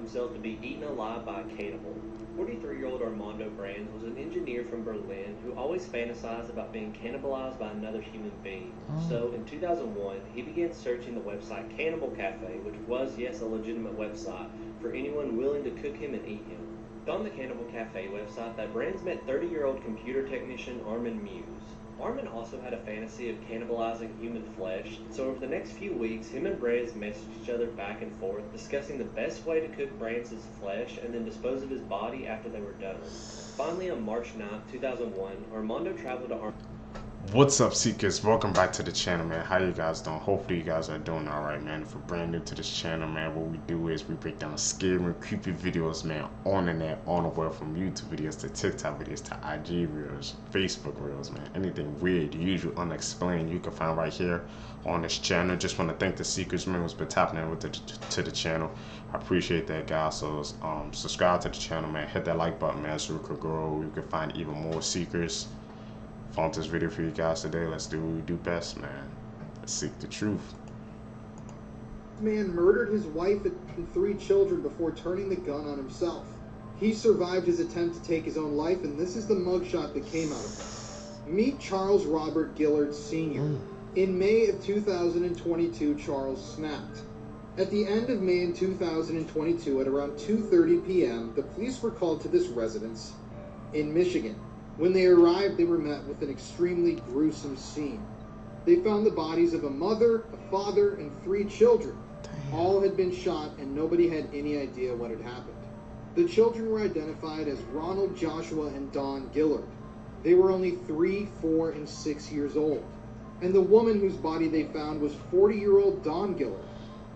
himself to be eaten alive by a cannibal. 43-year-old Armando Brands was an engineer from Berlin who always fantasized about being cannibalized by another human being. So in 2001, he began searching the website Cannibal Cafe, which was, yes, a legitimate website, for anyone willing to cook him and eat him. On the Cannibal Cafe website, that Brands met 30-year-old computer technician Armin Muse. Armin also had a fantasy of cannibalizing human flesh, so over the next few weeks, him and Brands messaged each other back and forth, discussing the best way to cook Brands' flesh and then dispose of his body after they were done. Finally, on March 9th, 2001, Armando traveled to What's up, Seekers? Welcome back to the channel, man. How you guys doing? Hopefully you guys are doing alright, man. If you're brand new to this channel, man, what we do is we break down scary, creepy videos, man, on the net, on the web, from YouTube videos to TikTok videos to IG reels, Facebook reels, man. Anything weird, usual, unexplained, you can find right here on this channel. Just want to thank the Seekers, man, who's been tapping in with to the channel. I appreciate that, guys. So subscribe to the channel, man. Hit that like button, man, so we could grow. We can find even more Seekers. Found this video for you guys today. Let's do what we do best, man. Let's seek the truth. Man murdered his wife and 3 children before turning the gun on himself. He survived his attempt to take his own life, and this is the mugshot that came out of it. Meet Charles Robert Gillard Sr. In May of 2022, Charles snapped. At the end of May in 2022, at around 2:30 p.m., the police were called to this residence in Michigan. When they arrived, they were met with an extremely gruesome scene. They found the bodies of a mother, a father, and 3 children. All had been shot, and nobody had any idea what had happened. The children were identified as Ronald, Joshua, and Dawn Gillard. They were only 3, 4, and 6 years old. And the woman whose body they found was 40-year-old Dawn Gillard.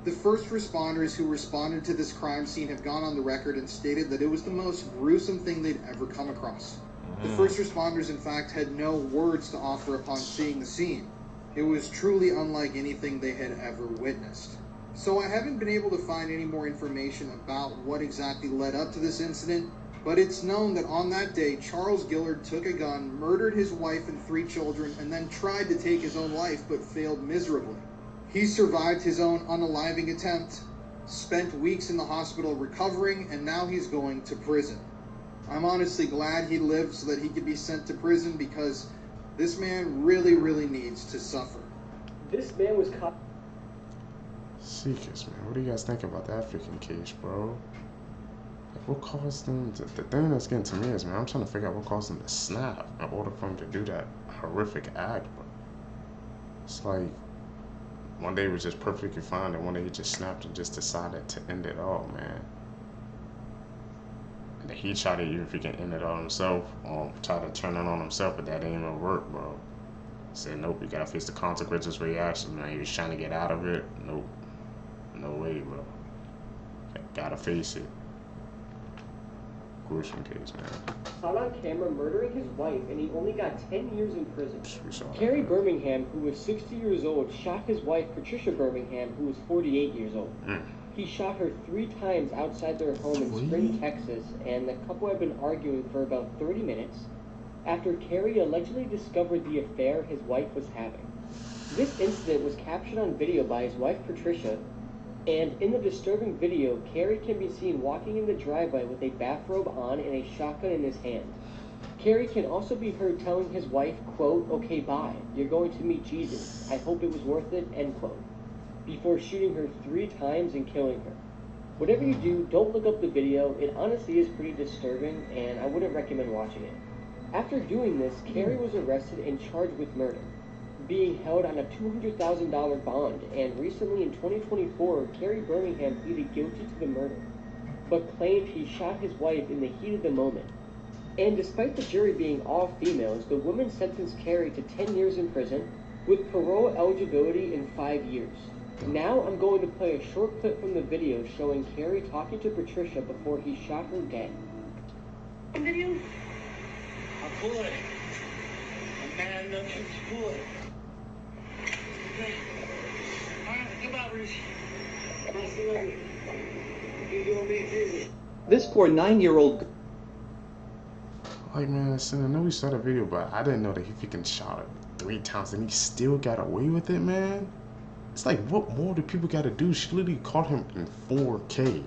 The first responders who responded to this crime scene have gone on the record and stated that it was the most gruesome thing they'd ever come across. The first responders, in fact, had no words to offer upon seeing the scene. It was truly unlike anything they had ever witnessed. So I haven't been able to find any more information about what exactly led up to this incident, but it's known that on that day, Charles Gillard took a gun, murdered his wife and 3 children, and then tried to take his own life, but failed miserably. He survived his own unaliving attempt, spent weeks in the hospital recovering, and now he's going to prison. I'm honestly glad he lived so that he could be sent to prison, because this man really, really needs to suffer. This man was caught. Seekers, man, what do you guys think about that freaking case, bro? Like, what caused them to, the thing that's getting to me is, man, I'm trying to figure out what caused them to snap in order for him to do that horrific act, bro. It's like one day he was just perfectly fine, and one day he just snapped and just decided to end it all, man. And he tried to even freaking end it on himself, or try to turn it on himself, but that didn't even work, bro. He said, nope, you gotta face the consequences for your actions, man. He was trying to get out of it. Nope. No way, bro. Gotta face it. Gruesome case, man. Caught on camera murdering his wife, and he only got 10 years in prison. Carrie Birmingham, who was 60 years old, shot his wife Patricia Birmingham, who was 48 years old. He shot her 3 times outside their home in Spring, Texas, and the couple had been arguing for about 30 minutes after Carrie allegedly discovered the affair his wife was having. This incident was captured on video by his wife Patricia, and in the disturbing video, Carrie can be seen walking in the driveway with a bathrobe on and a shotgun in his hand. Carrie can also be heard telling his wife, quote, "Okay, bye. You're going to meet Jesus. I hope it was worth it," end quote, before shooting her 3 times and killing her. Whatever you do, don't look up the video. It honestly is pretty disturbing, and I wouldn't recommend watching it. After doing this, Carrie was arrested and charged with murder, being held on a $200,000 bond, and recently in 2024, Carrie Birmingham pleaded guilty to the murder, but claimed he shot his wife in the heat of the moment. And despite the jury being all females, the woman sentenced Carrie to 10 years in prison, with parole eligibility in 5 years. Now I'm going to play a short clip from the video showing Carrie talking to Patricia before he shot her dead. Video? I'll pull it. A man knows to pull it. Okay. Alright, goodbye, Bruce. I'll see you later. You doing me too. This poor 9-year-old. Like, man, listen, I know we saw the video, but I didn't know that he freaking shot her 3 times and he still got away with it, man. It's like, what more do people gotta do? She literally caught him in 4K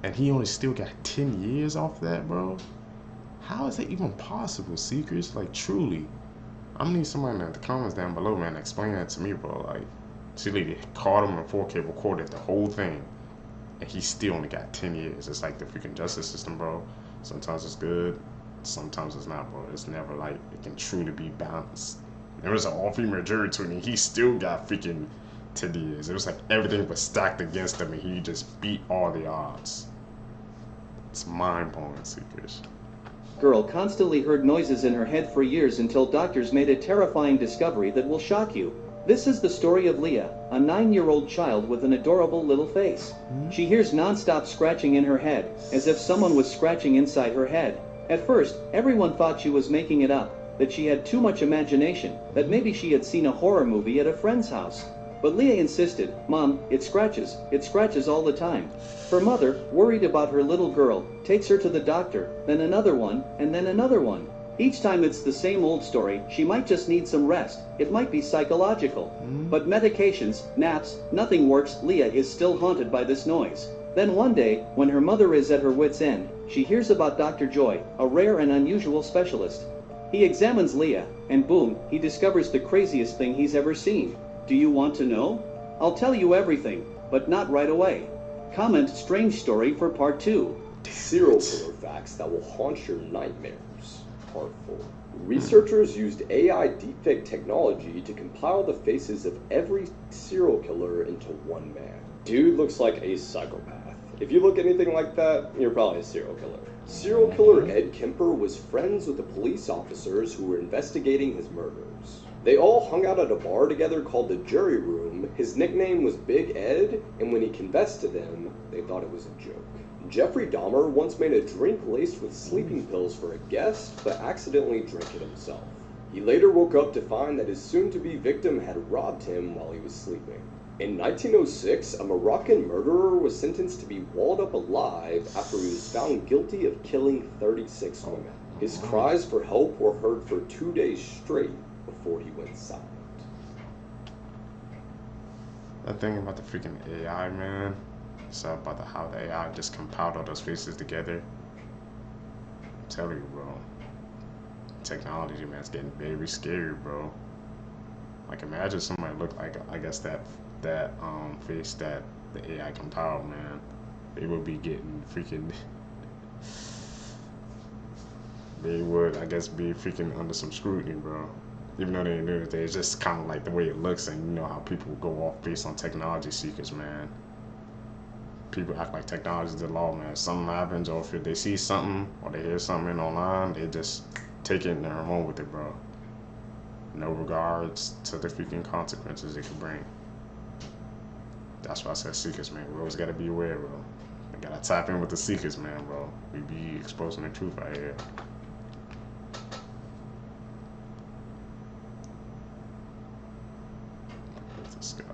And he only still got 10 years off that, bro. How is that even possible, Seekers? Like, truly. I'm gonna need somebody in the comments down below, man, to explain that to me, bro. Like, she literally caught him in 4K, recorded the whole thing, and he still only got 10 years. It's like the freaking justice system, bro. Sometimes it's good, sometimes it's not, bro. It's never like it can truly be balanced. There was an all-female jury to it, and he still got freaking 10 years. It was like everything was stacked against him, and he just beat all the odds. It's mind-blowing, Seekers. Girl constantly heard noises in her head for years until doctors made a terrifying discovery that will shock you. This is the story of Leah, a 9-year-old child with an adorable little face. She hears non-stop scratching in her head, as if someone was scratching inside her head. At first, everyone thought she was making it up, that she had too much imagination, that maybe she had seen a horror movie at a friend's house. But Leah insisted, "Mom, it scratches all the time." Her mother, worried about her little girl, takes her to the doctor, then another one, and then another one. Each time it's the same old story. She might just need some rest. It might be psychological. But medications, naps, nothing works. Leah is still haunted by this noise. Then one day, when her mother is at her wit's end, she hears about Dr. Joy, a rare and unusual specialist. He examines Leah, and boom, he discovers the craziest thing he's ever seen. Do you want to know? I'll tell you everything, but not right away. Comment strange story for part 2. Serial killer facts that will haunt your nightmares. Part 4. Researchers used AI deepfake technology to compile the faces of every serial killer into one man. Dude looks like a psychopath. If you look anything like that, you're probably a serial killer. Serial killer Ed Kemper was friends with the police officers who were investigating his murders. They all hung out at a bar together called the Jury Room. His nickname was Big Ed, and when he confessed to them, they thought it was a joke. Jeffrey Dahmer once made a drink laced with sleeping pills for a guest, but accidentally drank it himself. He later woke up to find that his soon-to-be victim had robbed him while he was sleeping. In 1906, a Moroccan murderer was sentenced to be walled up alive after he was found guilty of killing 36 women. His cries for help were heard for 2 days straight before he went silent. That thing about the freaking AI, man. So about how the AI just compiled all those faces together. I'm telling you, bro. Technology, man, it's getting very scary, bro. Like, imagine somebody looked like, I guess, that face that the AI compiled, man. They would be getting freaking... They would, I guess, be freaking under some scrutiny, bro. Even though they ain't doing anything, it's just kind of like the way it looks, and you know how people go off based on technology seekers, man. People act like technology is the law, man. If something happens, or if they see something, or they hear something online, they just take it and they're home with it, bro. No regards to the freaking consequences it can bring. That's why I said seekers, man. We always gotta be aware, bro. We gotta tap in with the seekers, man, bro. We be exposing the truth out here. This guy.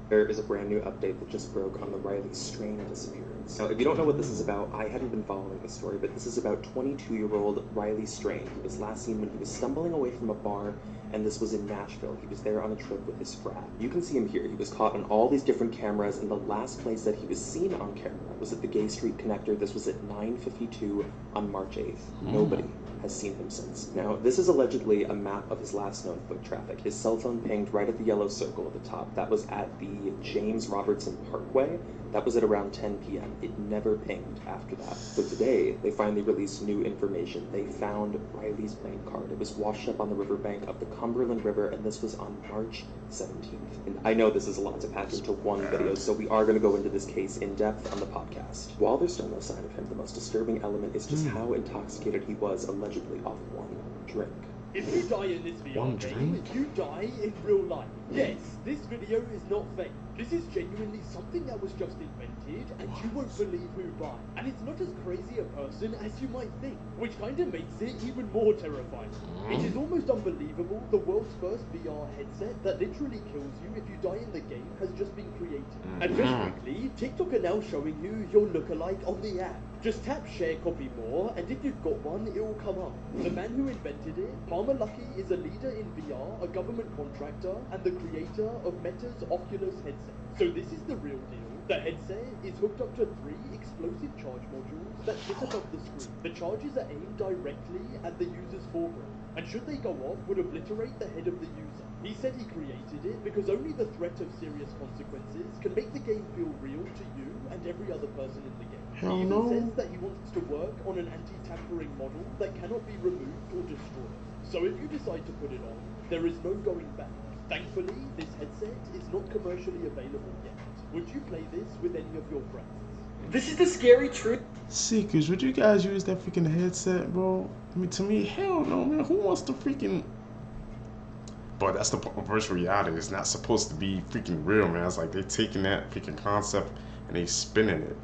There is a brand new update that just broke on the Riley Strain disappearance. Now, if you don't know what this is about, I hadn't been following the story, but this is about 22-year-old Riley Strain. He was last seen when he was stumbling away from a bar, and this was in Nashville. He was there on a trip with his frat. You can see him here. He was caught on all these different cameras, and the last place that he was seen on camera was at the Gay Street Connector. This was at 9:52 on March 8th. Nobody has seen him since. Now, this is allegedly a map of his last known foot traffic. His cell phone pinged right at the yellow circle at the top. That was at the James Robertson Parkway. That was at around 10 p.m. It never pinged after that. So today, they finally released new information. They found Riley's bank card. It was washed up on the riverbank of the Cumberland River, and this was on March 17th. And I know this is a lot to pack into one video, so we are going to go into this case in depth on the podcast. While there's still no sign of him, the most disturbing element is just how intoxicated he was, allegedly off one drink. If you die in this VR game, you die in real life. Yes, this video is not fake. This is genuinely something that was just invented, and you won't believe who by. And it's not as crazy a person as you might think, which kind of makes it even more terrifying. It is almost unbelievable. The world's first VR headset that literally kills you if you die in the game has just been created. And just quickly, TikTok are now showing you your lookalike on the app. Just tap share copy more, and if you've got one, it will come up. The man who invented it, Palmer Luckey, is a leader in VR, a government contractor, and the creator of Meta's Oculus headset. So this is the real deal. The headset is hooked up to 3 explosive charge modules that sit above the screen. The charges are aimed directly at the user's foreground, and should they go off, would obliterate the head of the user. He said he created it because only the threat of serious consequences can make the game feel real to you and every other person in the game. He even says that he wants to work on an anti-tampering model that cannot be removed or destroyed. So if you decide to put it on, there is no going back. Thankfully, this headset is not commercially available yet. Would you play this with any of your friends? This is the scary truth. Seekers, would you guys use that freaking headset, bro? I mean, to me, hell no, man. Who wants to freaking... But that's the virtual reality. It's not supposed to be freaking real, man. It's like they're taking that freaking concept and they spinning it.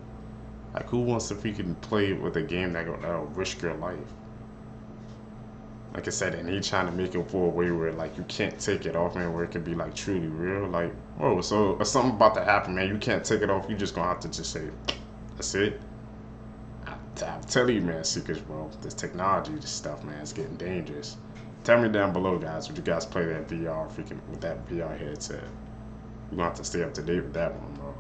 Like, who wants to freaking play with a game that'll risk your life? Like I said, and he trying to make it for a way where, like, you can't take it off, man, where it could be, like, truly real. Like, oh, so if something about to happen, man, you can't take it off. You just gonna have to just say, that's it. I'm telling you, man, Seekers, bro, this technology, this stuff, man, it's getting dangerous. Tell me down below, guys, would you guys play that VR freaking with that VR headset? You're gonna have to stay up to date with that one, bro.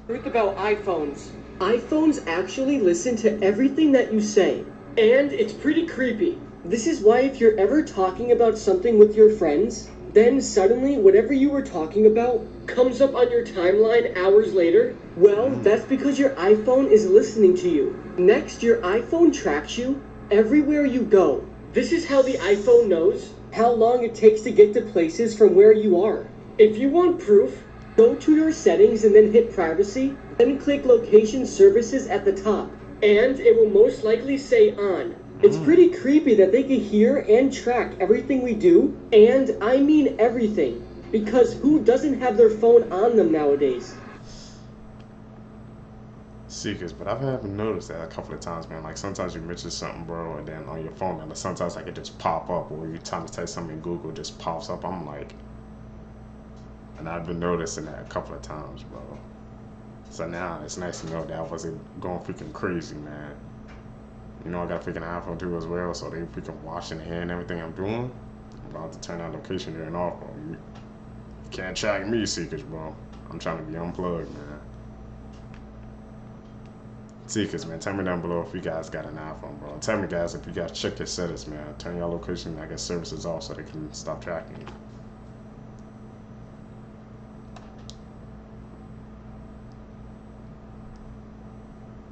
Truth about iPhones. iPhones actually listen to everything that you say, and it's pretty creepy. This is why if you're ever talking about something with your friends, then suddenly whatever you were talking about comes up on your timeline hours later, well, that's because your iPhone is listening to you. Next, your iPhone tracks you everywhere you go. This is how the iPhone knows how long it takes to get to places from where you are. If you want proof, go to your settings and then hit privacy, then click location services at the top, and it will most likely say on. It's pretty creepy that they can hear and track everything we do, and I mean everything, because who doesn't have their phone on them nowadays? Seekers, but I haven't noticed that a couple of times, man. Like, sometimes you mention something, bro, and then on your phone, and sometimes like it just pop up, or you trying to type something in Google, just pops up. I'm like, and I've been noticing that a couple of times, bro. So now it's nice to know that I wasn't going freaking crazy, man. You know, I got a freaking iPhone too as well, so they freaking watching and hearing everything I'm doing. I'm about to turn that location during off, bro. You can't track me, Seekers, bro. I'm trying to be unplugged, man. Seekers, man, tell me down below if you guys got an iPhone, bro. Tell me, guys, if you guys check your settings, man. Turn your location, I guess, services off so they can stop tracking you.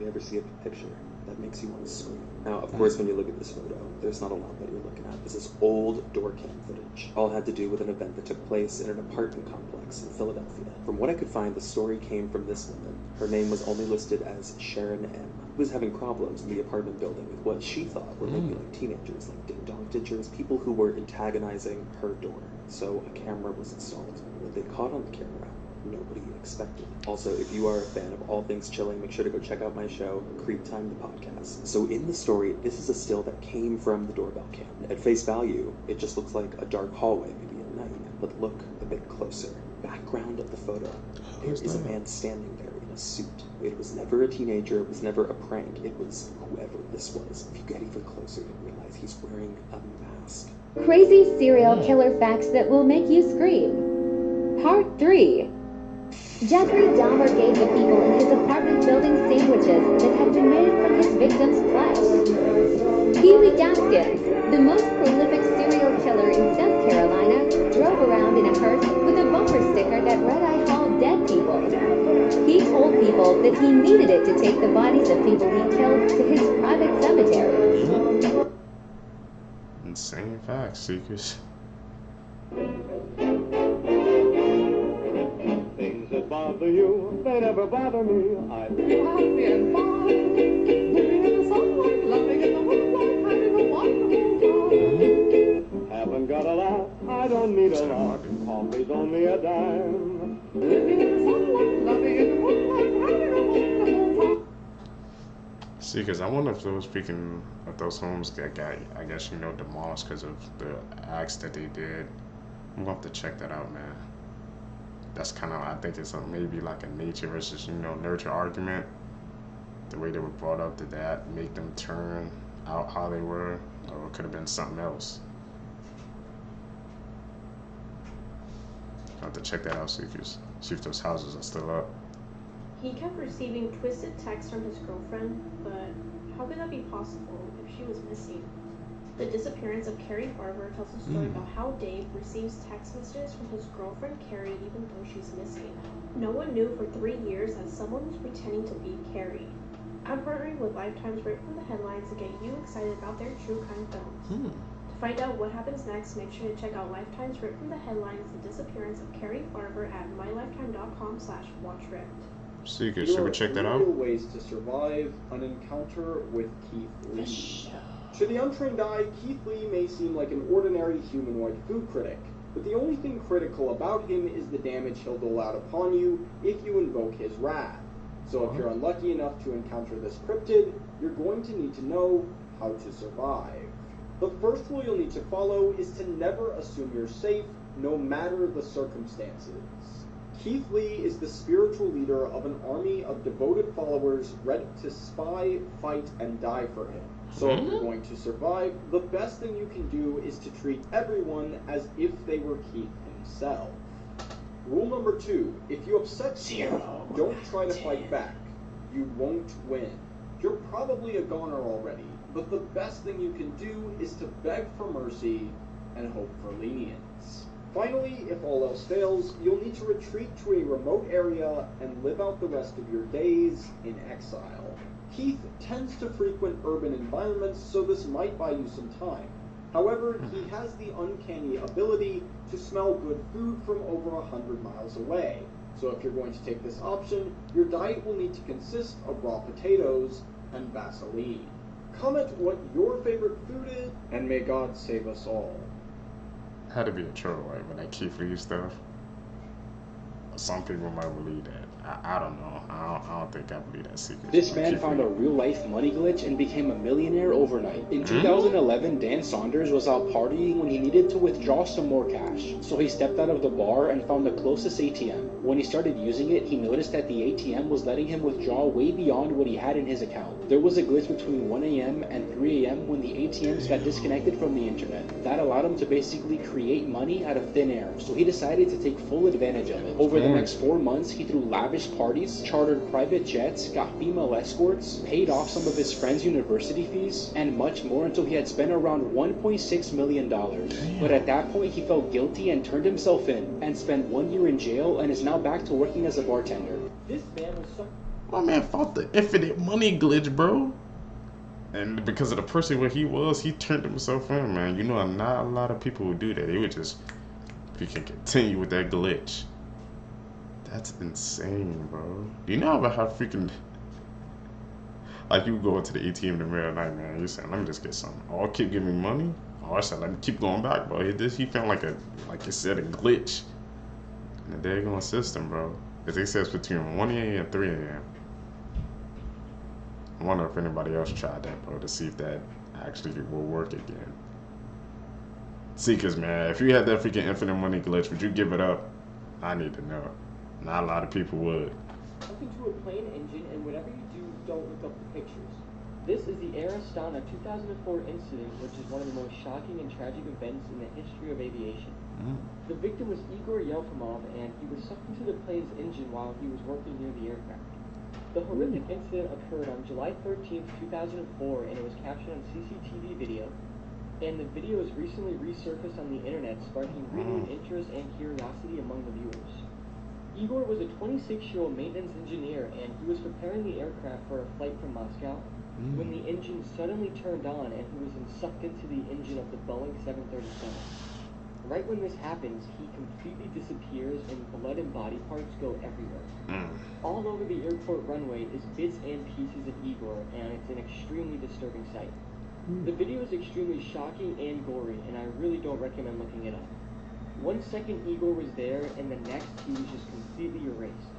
You ever see a picture that makes you want to scream? Now, of course, when you look at this photo, there's not a lot that you're looking at. This is old door cam footage. All had to do with an event that took place in an apartment complex in Philadelphia. From what I could find, the story came from this woman. Her name was only listed as Sharon M., who was having problems in the apartment building with what she thought were maybe like teenagers, like ding-dong ditchers, people who were antagonizing her door. So a camera was installed. What they caught on the camera, nobody expected. Also, if you are a fan of all things chilling, make sure to go check out my show, Creep Time the Podcast. So in the story, this is a still that came from the doorbell cam. At face value, it just looks like a dark hallway, maybe at night. But look a bit closer. Background of the photo. There is a man standing there in a suit. It was never a teenager, it was never a prank, it was whoever this was. If you get even closer, you realize he's wearing a mask. Crazy serial killer facts that will make you scream. Part 3. Jeffrey Dahmer gave the people in his apartment building sandwiches that had been made from his victims' flesh. Pee-wee Gaskins, the most prolific serial killer in South Carolina, drove around in a hearse with a bumper sticker that read, "I haul dead people." He told people that he needed it to take the bodies of people he killed to his private cemetery. Insane facts, Seekers. Things that bother you, they never bother me. I feel happy and fine, living in the sunlight, laughing in the moonlight, having a wonderful time. Haven't got a lot, I don't need a lot. Coffee's only a dime. Living in the sunlight, laughing in the moonlight, having a wonderful time. Seekers, I wonder if those homes that got, I guess, you know, demolished because of the acts that they did. I'm gonna have to check that out, man. That's kind of, I think it's maybe like a nature versus, you know, nurture argument. The way they were brought up, did that make them turn out how they were, or it could have been something else. have to check that out, see if those houses are still up. He kept receiving twisted texts from his girlfriend, but how could that be possible if she was missing? The disappearance of Carrie Farver tells a story about how Dave receives text messages from his girlfriend Carrie even though she's missing. No one knew for 3 years that someone was pretending to be Carrie. I'm partnering with Lifetime's right from the headlines to get you excited about their true crime films. To find out what happens next, make sure to check out Lifetime's Ripped from the Headlines, The Disappearance of Carrie Farver at mylifetime.com/watchripped. Seekers, should we check that out? Ways to survive an encounter with Keith Lee. To the untrained eye, Keith Lee may seem like an ordinary humanoid food critic, but the only thing critical about him is the damage he'll dole out upon you if you invoke his wrath. So if you're unlucky enough to encounter this cryptid, you're going to need to know how to survive. The first rule you'll need to follow is to never assume you're safe, no matter the circumstances. Keith Lee is the spiritual leader of an army of devoted followers ready to spy, fight, and die for him. So if you're going to survive, the best thing you can do is to treat everyone as if they were Keith himself. Rule number 2, if you upset Keith, don't try to fight back. You won't win. You're probably a goner already, but the best thing you can do is to beg for mercy and hope for lenience. Finally, if all else fails, you'll need to retreat to a remote area and live out the rest of your days in exile. Keith tends to frequent urban environments, so this might buy you some time. However, he has the uncanny ability to smell good food from over 100 miles away. So if you're going to take this option, your diet will need to consist of raw potatoes and Vaseline. Comment what your favorite food is, and may God save us all. Had to be a troll, right? When that Keith Lee stuff. Some people might believe that. I don't know. I don't think I believe that secret. This man found a real-life money glitch and became a millionaire overnight. In 2011, Dan Saunders was out partying when he needed to withdraw some more cash. So he stepped out of the bar and found the closest ATM. When he started using it, he noticed that the ATM was letting him withdraw way beyond what he had in his account. There was a glitch between 1 a.m. and 3 a.m. when the ATMs got disconnected from the internet. That allowed him to basically create money out of thin air. So he decided to take full advantage of it. Over the next 4 months, he threw lavish parties, chartered private jets, got female escorts, paid off some of his friends' university fees, and much more until he had spent around $1.6 million. But at that point, he felt guilty and turned himself in, and spent 1 year in jail and is now back to working as a bartender. This man was so... My man fought the infinite money glitch, bro. And because of the person where he was, he turned himself in, man. You know, not a lot of people would do that. They would just, if you can continue with that glitch. That's insane, bro. Do you know about how freaking, like, you go into the ATM in the middle of the night, man, you saying, let me just get something. Oh, keep giving me money? Oh, I said, let me keep going back, bro. He found like you said, a glitch in the daggone system, bro. Because they said it's between 1 a.m. and 3 a.m. I wonder if anybody else tried that, bro, to see if that actually will work again. Seekers, man, if you had that freaking infinite money glitch, would you give it up? I need to know. Not a lot of people would. Look into a plane engine, and whatever you do, don't look up the pictures. This is the Air Astana 2004 incident, which is one of the most shocking and tragic events in the history of aviation. The victim was Igor Yefimov, and he was sucked into the plane's engine while he was working near the aircraft. The horrific incident occurred on July 13th, 2004, and it was captured on CCTV video. And the video has recently resurfaced on the internet, sparking renewed interest and curiosity among the viewers. Igor was a 26-year-old maintenance engineer, and he was preparing the aircraft for a flight from Moscow when the engine suddenly turned on and he was sucked into the engine of the Boeing 737. Right when this happens, he completely disappears and blood and body parts go everywhere. All over the airport runway is bits and pieces of Igor, and it's an extremely disturbing sight. The video is extremely shocking and gory, and I really don't recommend looking it up. 1 second Igor was there, and the next he was just completely erased.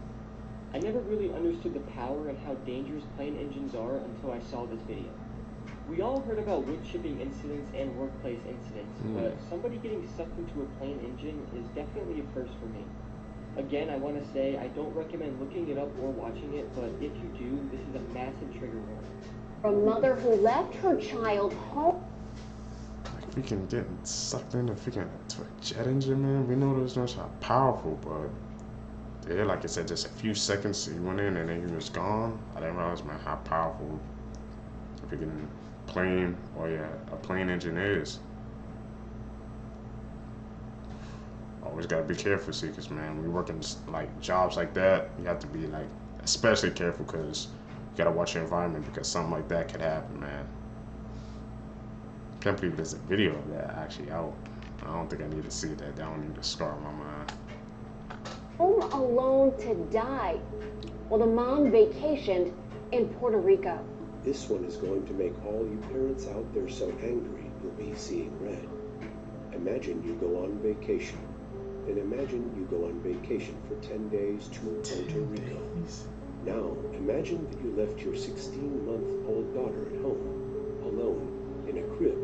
I never really understood the power and how dangerous plane engines are until I saw this video. We all heard about wood chipping incidents and workplace incidents, but somebody getting sucked into a plane engine is definitely a first for me. Again, I want to say I don't recommend looking it up or watching it, but if you do, this is a massive trigger warning. A mother who left her child home. freaking getting sucked into freaking to a jet engine, man. We know those ones are powerful, but yeah, like I said, just a few seconds he went in and then he was gone. I didn't realize, man, how powerful a freaking plane or a plane engine is. Always gotta be careful, Seekers, man. We working like jobs like that, you have to be like especially careful because you gotta watch your environment because something like that could happen, man. Can't believe there's a video of that actually out. I don't think I need to see that. That don't need to scar my mind. Home alone to die while the mom vacationed in Puerto Rico. This one is going to make all you parents out there so angry you'll be seeing red. Imagine you go on vacation. And imagine you go on vacation for 10 days to Puerto Rico. Now, imagine that you left your 16-month-old daughter at home, alone, in a crib,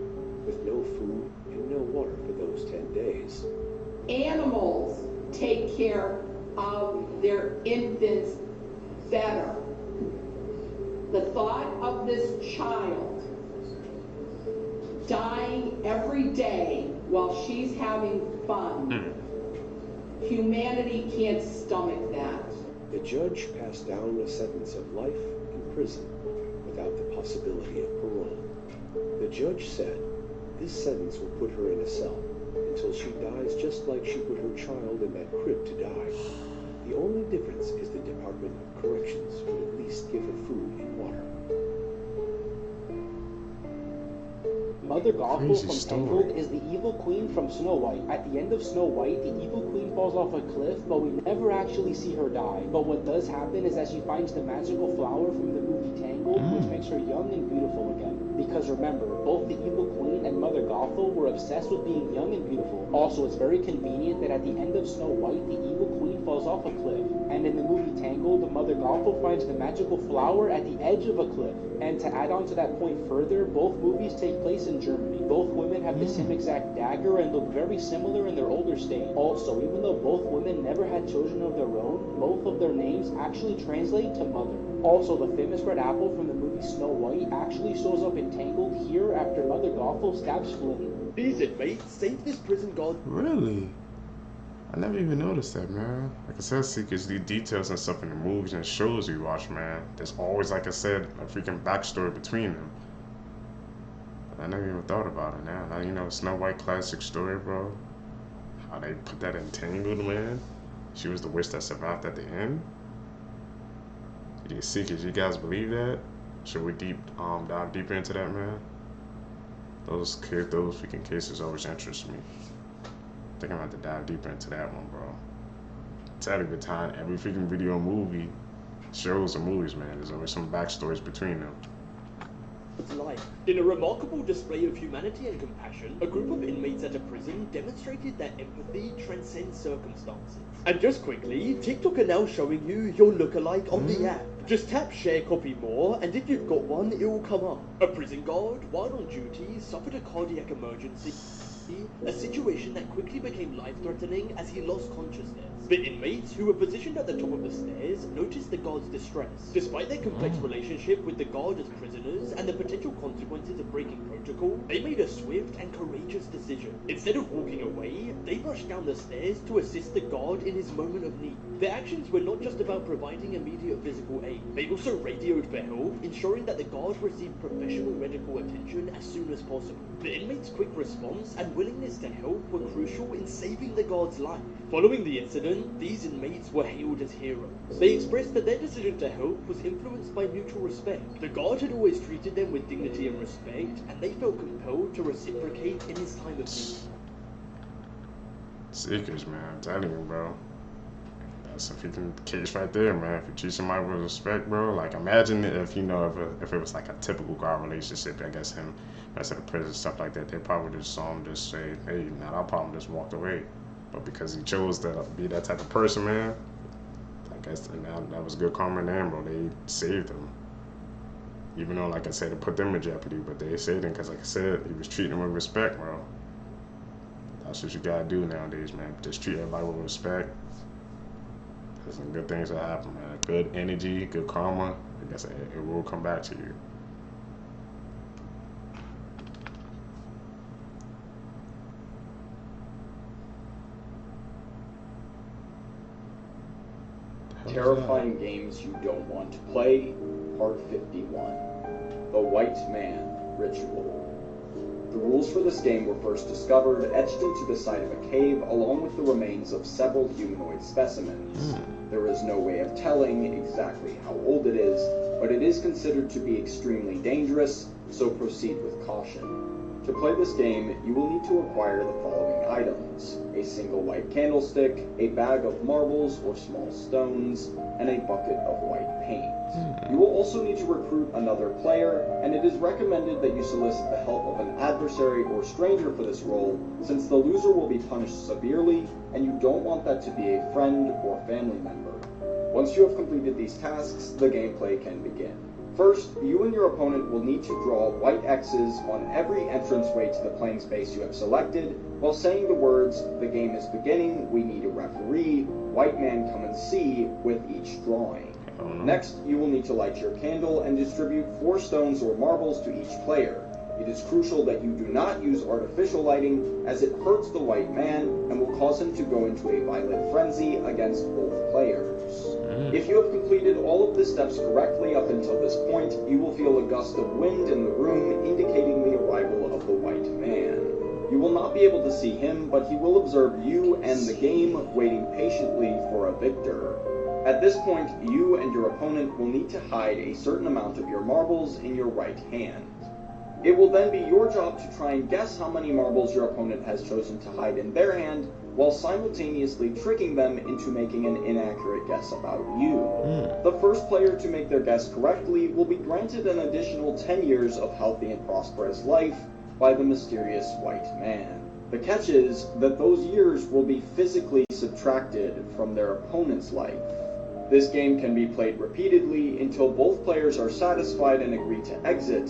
with no food and no water for those 10 days. Animals take care of their infants better. The thought of this child dying every day while she's having fun, humanity can't stomach that. The judge passed down a sentence of life in prison without the possibility of parole. The judge said this sentence will put her in a cell until she dies just like she put her child in that crib to die. The only difference is the Department of Corrections would at least give her food and water. Mother Gothel from Tangled is the evil queen from Snow White. At the end of Snow White, the evil queen falls off a cliff, but we never actually see her die. But what does happen is that she finds the magical flower from the movie Tangled, which makes her young and beautiful again. Because remember, both the evil queen and Mother Gothel were obsessed with being young and beautiful. Also, it's very convenient that at the end of Snow White, the evil queen falls off a cliff. And in the movie Tangled, Mother Gothel finds the magical flower at the edge of a cliff. And to add on to that point further, both movies take place in Germany. Both women have the same exact dagger and look very similar in their older state. Also, even though both women never had children of their own, both of their names actually translate to mother. Also, the famous red apple from the movie Snow White actually shows up in Tangled here after Mother Gothel stabs Flynn. These inmates saved this prison guard. Really? I never even noticed that, man. Like I said, Seekers, the details and stuff in the movies and shows we watch, man. There's always, like I said, a freaking backstory between them. I never even thought about it now. Now, you know, Snow White classic story, bro. How they put that in Tangled, man. She was the witch that survived at the end. You Seekers, you guys believe that? Should we dive deeper into that, man? Those freaking cases always interest me. I think I'm gonna have to dive deeper into that one, bro. It's every time, every freaking video, movie, shows, and movies, man. There's always some backstories between them. Life. In a remarkable display of humanity and compassion, a group of inmates at a prison demonstrated that empathy transcends circumstances. And just quickly, TikTok are now showing you your lookalike on the app. Just tap share copy more, and if you've got one, it will come up. A prison guard, while on duty, suffered a cardiac emergency. A situation that quickly became life-threatening as he lost consciousness. The inmates, who were positioned at the top of the stairs, noticed the guard's distress. Despite their complex relationship with the guard as prisoners and the potential consequences of breaking protocol, they made a swift and courageous decision. Instead of walking away, they rushed down the stairs to assist the guard in his moment of need. Their actions were not just about providing immediate physical aid. They also radioed for help, ensuring that the guard received professional medical attention as soon as possible. The inmates' quick response and willingness to help were crucial in saving the guard's life. Following the incident, these inmates were hailed as heroes. They expressed that their decision to help was influenced by mutual respect. The guard had always treated them with dignity and respect, and they felt compelled to reciprocate in his time of need. Seekers, man, I'm telling you, bro. That's a freaking case right there, man. If you treat somebody with respect, bro, like imagine if, you know, if it was like a typical guard relationship, I guess him, rest of the prison, stuff like that, they probably just saw him just say, hey, not our problem, just walked away. But because he chose to be that type of person, man, I guess that was good karma in them, bro. They saved him. Even though, like I said, it put them in jeopardy, but they saved him because, like I said, he was treating them with respect, bro. That's what you gotta do nowadays, man. Just treat everybody with respect. There's some good things that happen, man. Good energy, good karma. I guess it will come back to you. Terrifying Games You Don't Want to Play, Part 51. The White Man Ritual. The rules for this game were first discovered etched into the side of a cave along with the remains of several humanoid specimens. There is no way of telling exactly how old it is, but it is considered to be extremely dangerous, so proceed with caution. To play this game, you will need to acquire the following items: a single white candlestick, a bag of marbles or small stones, and a bucket of white paint. You will also need to recruit another player, and it is recommended that you solicit the help of an adversary or stranger for this role, since the loser will be punished severely, and you don't want that to be a friend or family member. Once you have completed these tasks, the gameplay can begin. First, you and your opponent will need to draw white X's on every entranceway to the playing space you have selected, while saying the words, "The game is beginning, we need a referee, white man come and see," with each drawing. Next, you will need to light your candle and distribute 4 stones or marbles to each player. It is crucial that you do not use artificial lighting, as it hurts the white man and will cause him to go into a violent frenzy against both players. If you have completed all of the steps correctly up until this point, you will feel a gust of wind in the room indicating the arrival of the white man. You will not be able to see him, but he will observe you and the game, waiting patiently for a victor. At this point, you and your opponent will need to hide a certain amount of your marbles in your right hand. It will then be your job to try and guess how many marbles your opponent has chosen to hide in their hand, while simultaneously tricking them into making an inaccurate guess about you. The first player to make their guess correctly will be granted an additional 10 years of healthy and prosperous life by the mysterious white man. The catch is that those years will be physically subtracted from their opponent's life. This game can be played repeatedly until both players are satisfied and agree to exit,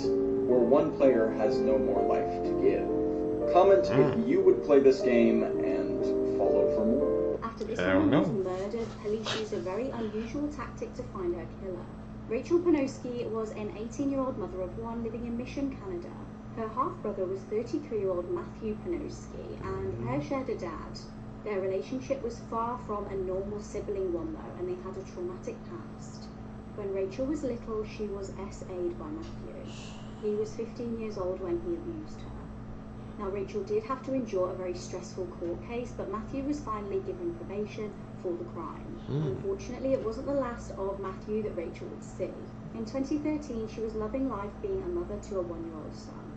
or one player has no more life to give. Comment if you would play this game and follow for more. After this woman was murdered, police used a very unusual tactic to find her killer. Rachel Panowski was an 18-year-old mother of 1 living in Mission, Canada. Her half-brother was 33-year-old Matthew Panowski, and the pair shared a dad. Their relationship was far from a normal sibling one though, and they had a traumatic past. When Rachel was little, she was SA'd by Matthew. He was 15 years old when he abused her. Now Rachel did have to endure a very stressful court case, but Matthew was finally given probation for the crime. Unfortunately, it wasn't the last of Matthew that Rachel would see. In 2013, she was loving life being a mother to a 1-year-old son.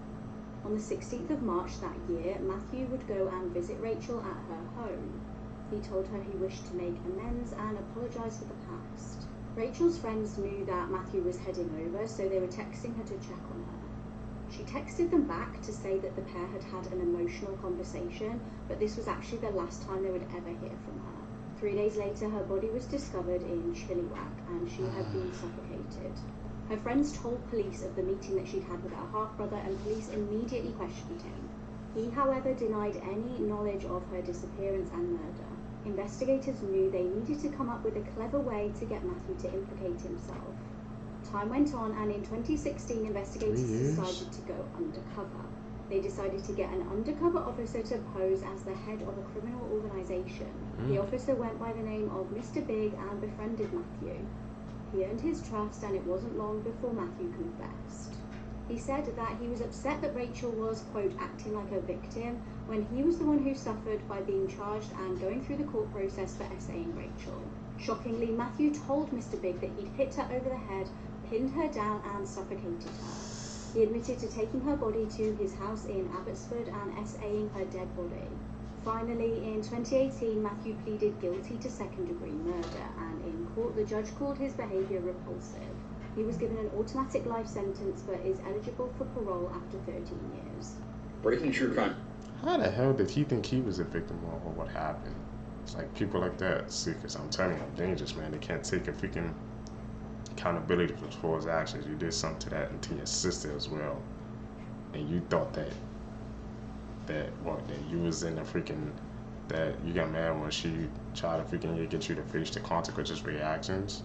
On the 16th of March that year, Matthew would go and visit Rachel at her home. He told her he wished to make amends and apologise for the past. Rachel's friends knew that Matthew was heading over, so they were texting her to check on her. She texted them back to say that the pair had had an emotional conversation, but this was actually the last time they would ever hear from her. 3 days later, her body was discovered in Chilliwack, and she had been suffocated. Her friends told police of the meeting that she'd had with her half-brother, and police immediately questioned him. He, however, denied any knowledge of her disappearance and murder. Investigators knew they needed to come up with a clever way to get Matthew to implicate himself. Time went on, and in 2016, investigators decided to go undercover. They decided to get an undercover officer to pose as the head of a criminal organization. The officer went by the name of Mr. Big and befriended Matthew. He earned his trust, and it wasn't long before Matthew confessed. He said that he was upset that Rachel was, quote, acting like a victim, when he was the one who suffered by being charged and going through the court process for SAing Rachel. Shockingly, Matthew told Mr. Big that he'd hit her over the head, pinned her down, and suffocated her. He admitted to taking her body to his house in Abbotsford and SAing her dead body. Finally, in 2018, Matthew pleaded guilty to second-degree murder, and in court the judge called his behaviour repulsive. He was given an automatic life sentence but is eligible for parole after 13 years. Breaking true crime. How the hell did he think he was a victim or what happened? It's like people like that, see, because I'm telling you, I'm dangerous, man. They can't take a freaking accountability for his actions. You did something to that and to your sister as well, and you thought that you was in the freaking, that you got mad when she tried to freaking get you to face the consequences for your actions.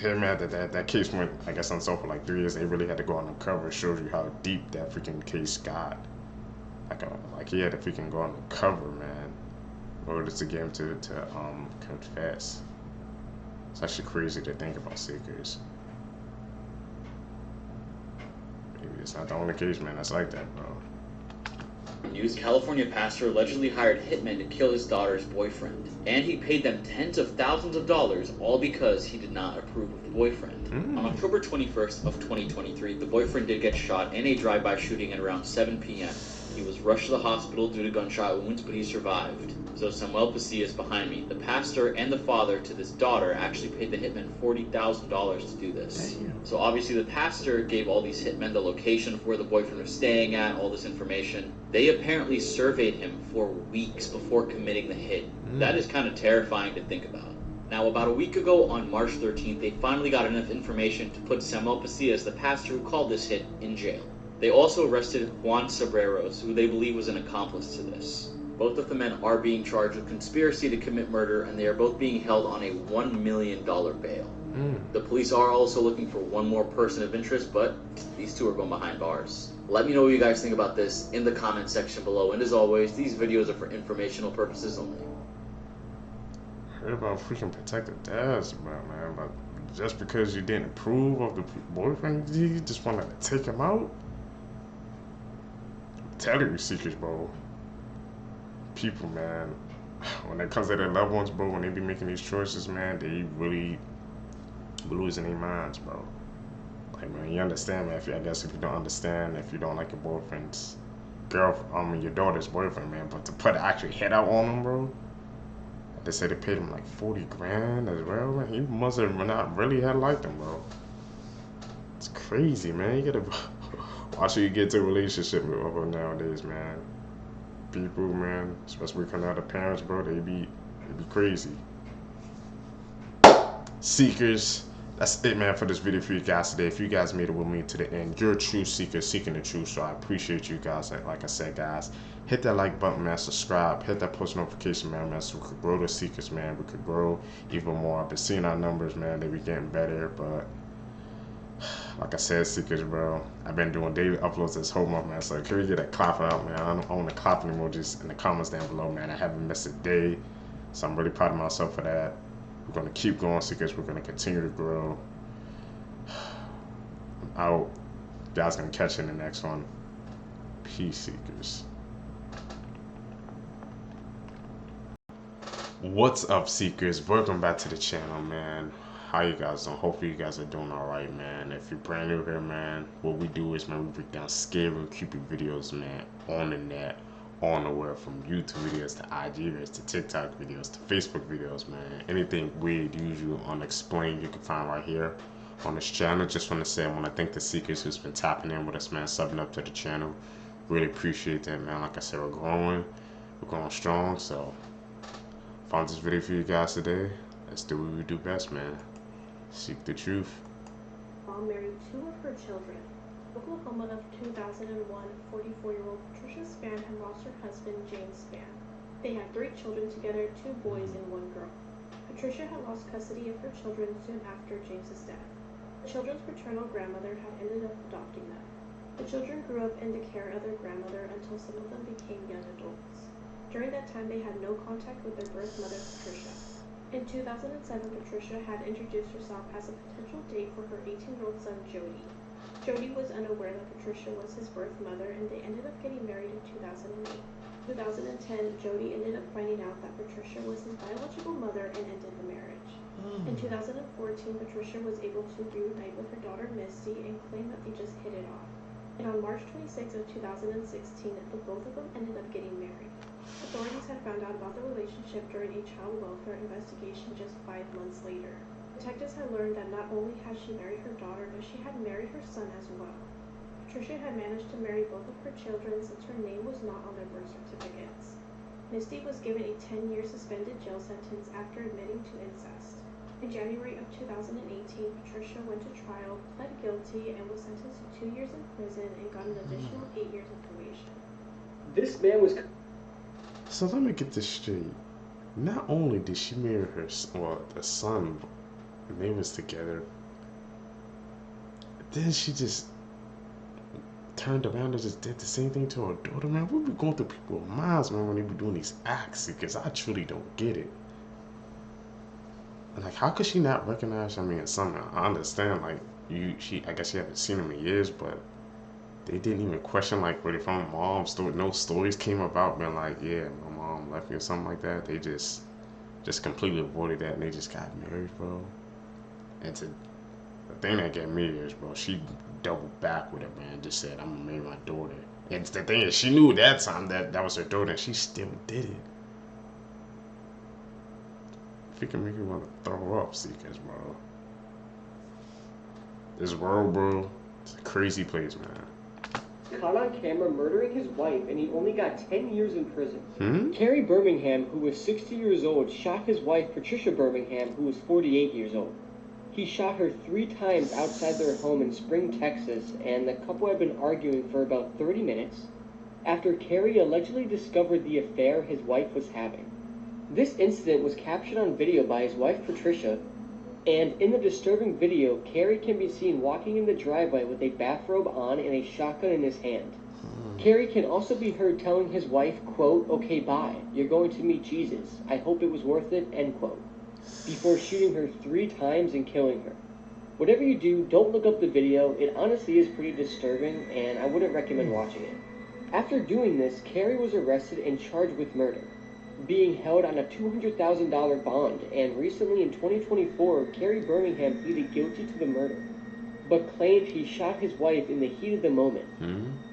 Hey man, that case went, I guess, unsolved for like 3 years. They really had to go undercover. It shows you how deep that freaking case got. Like he had to freaking go undercover, man. in order to get him to confess. It's actually crazy to think about, Seekers. Maybe it's not the only case, man, that's like that, bro. News: California pastor allegedly hired hitmen to kill his daughter's boyfriend, and he paid them tens of thousands of dollars, all because he did not approve of the boyfriend. On October 21st of 2023, the boyfriend did get shot in a drive-by shooting at around 7 p.m. He was rushed to the hospital due to gunshot wounds, but he survived. So Samuel Pasillas behind me, the pastor and the father to this daughter, actually paid the hitman $40,000 to do this. Damn. So obviously the pastor gave all these hitmen the location of where the boyfriend was staying at, all this information. They apparently surveyed him for weeks before committing the hit. That is kind of terrifying to think about. Now, about a week ago, on March 13th, they finally got enough information to put Samuel Pasillas, the pastor who called this hit, in jail. They also arrested Juan Sobreros, who they believe was an accomplice to this. Both of the men are being charged with conspiracy to commit murder, and they are both being held on a $1 million bail. The police are also looking for one more person of interest, but these two are going behind bars. Let me know what you guys think about this in the comment section below, and as always, these videos are for informational purposes only. Heard about freaking protective dads, man, but just because you didn't approve of the boyfriend, you just wanted to take him out? I'm telling you, Seekers, bro. People, man, when it comes to their loved ones, bro, when they be making these choices, man, they really be losing their minds, bro. Like, man, you understand, man, I guess if you don't understand, if you don't like your boyfriend's your daughter's boyfriend, man, but to put an actual head out on him, bro, they say they paid him like 40 grand as well, man. He must have not really had liked him, bro. It's crazy, man. You gotta watch who you get to a relationship with nowadays, man. People, man, especially coming out of parents, bro, they be crazy. Seekers, that's it, man, for this video for you guys today. If you guys made it with me to the end, you're a true seeker seeking the truth, so I appreciate you guys. Like I said, guys, hit that like button, man, subscribe, hit that post notification, man, so we could grow the seekers, man. We could grow even more. I've been seeing our numbers, man, they be getting better, but like I said, seekers, bro, I've been doing daily uploads this whole month, man, so can we get a clapping out, man? I want the clapping emojis in the comments down below, man. I haven't missed a day, so I'm really proud of myself for that. We're going to keep going, seekers. We're going to continue to grow. I'm out. You guys going to catch you in the next one. Peace, seekers. What's up, seekers? Welcome back to the channel, man. How you guys doing? Hopefully you guys are doing all right, man. If you're brand new here, man, what we do is, man, we break down scary, creepy videos, man, on the net, on the web, from YouTube videos to IG videos to TikTok videos to Facebook videos, man. Anything weird, usual, unexplained, you can find right here on this channel. Just want to say I want to thank the seekers who's been tapping in with us, man, subbing up to the channel. Really appreciate that, man. Like I said, we're growing strong. So found this video for you guys today. Let's do what we do best, man. Seek the truth. Mom married two of her children. Oklahoma of 2001, 44-year-old Patricia Spann had lost her husband, James Spann. They had 3 children together, 2 boys and 1 girl. Patricia had lost custody of her children soon after James's death. The children's paternal grandmother had ended up adopting them. The children grew up in the care of their grandmother until some of them became young adults. During that time, they had no contact with their birth mother, Patricia. In 2007, Patricia had introduced herself as a potential date for her 18-year-old son, Jody. Jody was unaware that Patricia was his birth mother, and they ended up getting married in 2008. In 2010, Jody ended up finding out that Patricia was his biological mother and ended the marriage. In 2014, Patricia was able to reunite with her daughter, Misty, and claim that they just hit it off. And on March 26 of 2016, the both of them ended up getting married. Authorities had found out about the relationship during a child welfare investigation just 5 months later. Detectives had learned that not only had she married her daughter, but she had married her son as well. Patricia had managed to marry both of her children since her name was not on their birth certificates. Misty was given a 10-year suspended jail sentence after admitting to incest. In January of 2018, Patricia went to trial, pled guilty, and was sentenced to 2 years in prison and got an additional 8 years of probation. This man was... So let me get this straight. Not only did she marry her, the son, they was together, then she just turned around and just did the same thing to her daughter, man. What be going through people's minds, man, when they be doing these acts? Because I truly don't get it. And like, how could she not recognize? I mean, something I understand. Like, I guess she haven't seen him in years, but they didn't even question like where they from. Mom's story, no stories came about being like, yeah, my mom left me or something like that. They just completely avoided that, and they just got married, bro. And the thing that got me is, bro, she doubled back with it, man. Just said, I'm gonna marry my daughter. And the thing is, she knew that time that was her daughter, and she still did it. If it can make you want to throw up, Seekers, bro. This world, bro, it's a crazy place, man. Caught on camera murdering his wife, and he only got 10 years in prison. Carrie Birmingham, who was 60 years old, shot his wife, Patricia Birmingham, who was 48 years old. He shot her 3 times outside their home in Spring, Texas, and the couple had been arguing for about 30 minutes after Carrie allegedly discovered the affair his wife was having. This incident was captured on video by his wife, Patricia, and in the disturbing video, Carrie can be seen walking in the driveway with a bathrobe on and a shotgun in his hand. Carrie can also be heard telling his wife, quote, "Okay, bye. You're going to meet Jesus. I hope it was worth it," end quote, before shooting her 3 times and killing her. Whatever you do, don't look up the video. It honestly is pretty disturbing, and I wouldn't recommend watching it. After doing this, Carrie was arrested and charged with murder, being held on a $200,000 bond, and recently in 2024, Carrie Birmingham pleaded guilty to the murder, but claimed he shot his wife in the heat of the moment.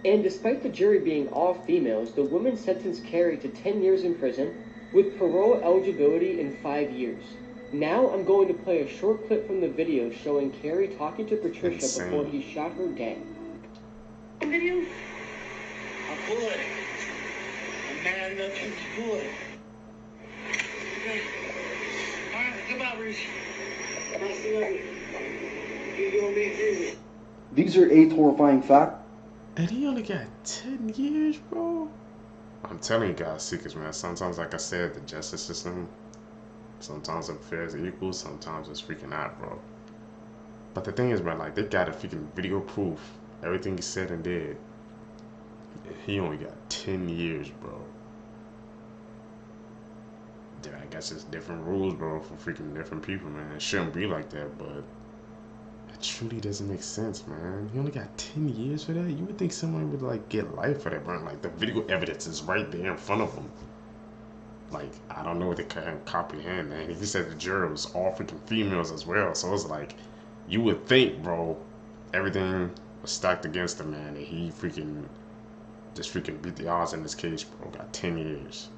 And despite the jury being all females, the woman sentenced Carrie to 10 years in prison, with parole eligibility in 5 years. Now I'm going to play a short clip from the video showing Carrie talking to Patricia before he shot her dead. Video? I'll pull it. A man that can pull it. Okay. Alright, goodbye, Reese. Nice to know you. You're gonna be crazy. These are 8 horrifying facts. And he only got 10 years, bro. I'm telling you guys, Seekers, man. Sometimes, like I said, the justice system, sometimes it's fair as equal, sometimes it's freaking out, bro. But the thing is, man, like, they got a freaking video proof. Everything he said and did. He only got 10 years, bro. I guess it's different rules, bro, for freaking different people, man. It shouldn't be like that, but it truly doesn't make sense, man. He only got 10 years for that? You would think someone would, like, get life for that, bro. Like, the video evidence is right there in front of him. Like, I don't know what they can't comprehend, man. He said the jury was all freaking females as well, so it's like, you would think, bro, everything was stacked against him, man, and he just freaking beat the odds in this case, bro. Got 10 years.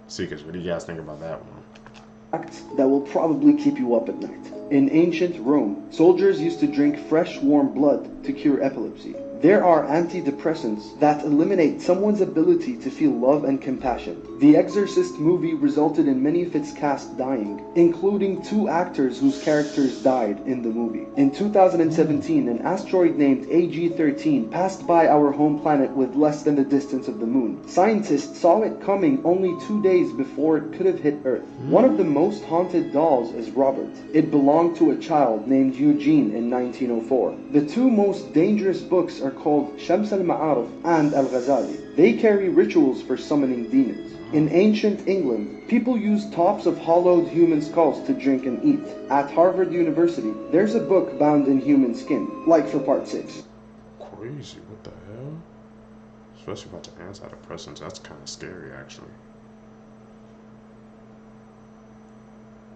Seekers, what do you guys think about that one? Facts that will probably keep you up at night. In ancient Rome, soldiers used to drink fresh, warm blood to cure epilepsy. There are antidepressants that eliminate someone's ability to feel love and compassion. The Exorcist movie resulted in many of its cast dying, including 2 actors whose characters died in the movie. In 2017, an asteroid named AG-13 passed by our home planet with less than the distance of the moon. Scientists saw it coming only 2 days before it could have hit Earth. One of the most haunted dolls is Robert. It belonged to a child named Eugene in 1904. The 2 most dangerous books are called Shams al-Ma'arif and Al-Ghazali. They carry rituals for summoning demons. In ancient England, people used tops of hollowed human skulls to drink and eat. At Harvard University, there's a book bound in human skin, like for part 6. Crazy, what the hell? Especially about the antidepressants, that's kind of scary, actually.